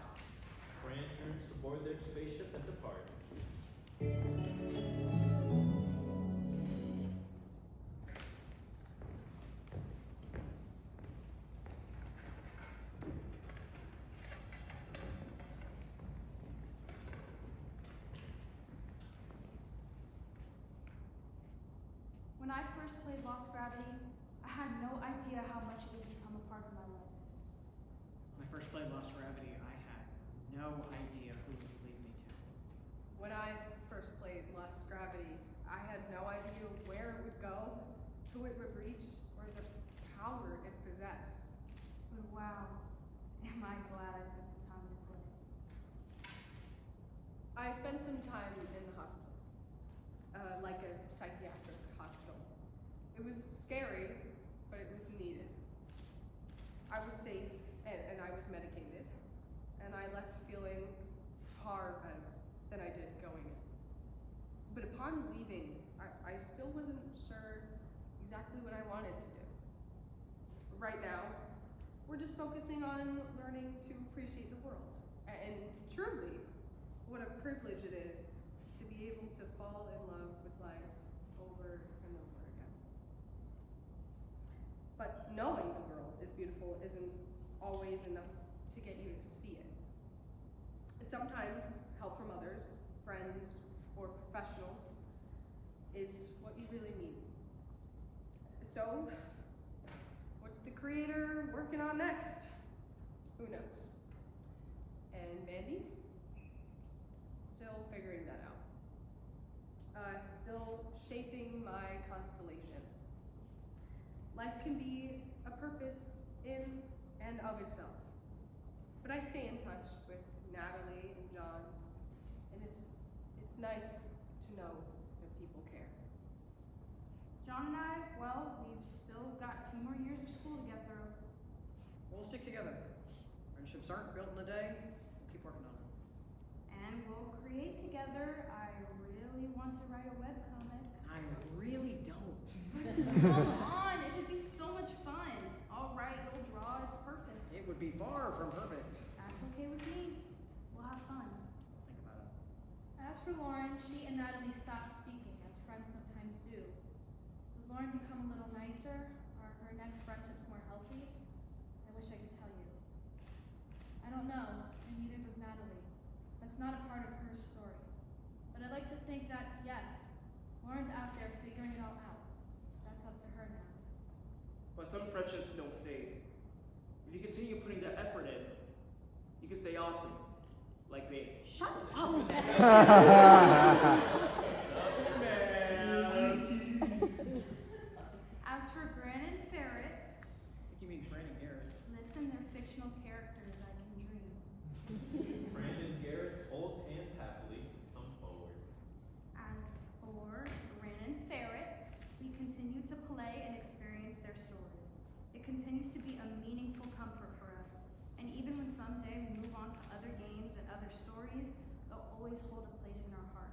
Fran turns to board their spaceship and depart. When I first played Lost Gravity, I had no idea how much it would become a part of my life. When I first played Lost Gravity, I had no idea who it would lead me to. When I first played Lost Gravity, I had no idea where it would go, who it would reach, or the power it possessed. But wow, am I glad I took the time to play. I spent some time in the hospital, like a psychiatric hospital. It was scary, but it was needed. I was safe and I was medicated, and I left feeling far better than I did going in. But upon leaving, I still wasn't sure exactly what I wanted to do. Right now, we're just focusing on learning to appreciate the world. And truly, what a privilege it is to be able to fall in love with life over and over again. But knowing the world is beautiful isn't always enough to get you to see it. Sometimes help from others, friends, or professionals is what you really need. So, what's the creator working on next? Who knows? And Mandy? Still figuring that out. Still shaping my constellation. Life can be a purpose in and of itself. But I stay in touch with Natalie and John, and it's nice to know that people care. John and I, well, we've still got 2 more years of school to get through. We'll stick together. Friendships aren't built in a day. We'll keep working on it. And we'll create together. I really want to write a webcomic. I really don't. Come on, it would be so much fun. I'll write, you'll draw, it's perfect. It would be far from perfect. That's okay with me. We'll have fun. Think about it. As for Lauren, she and Natalie stopped speaking, as friends sometimes do. Does Lauren become a little nicer? Are her next friendships more healthy? I wish I could tell you. I don't know, and neither does Natalie. That's not a part of her story. But I'd like to think that, yes, Lauren's out there figuring it all out. That's up to her now. But some friendships don't fade. If you continue putting that effort in, you can stay awesome, like me. Shut up. As for Gran and Ferret, I think you mean Fran and Garrett. listen, they're fictional characters. I can dream. Brandon and Garrett hold hands happily and come forward. As for Gran and Ferret, we continue to play and experience their story. It continues to be a meaningful comfort for us. And even when someday we move on to other games and other stories, they'll always hold a place in our hearts.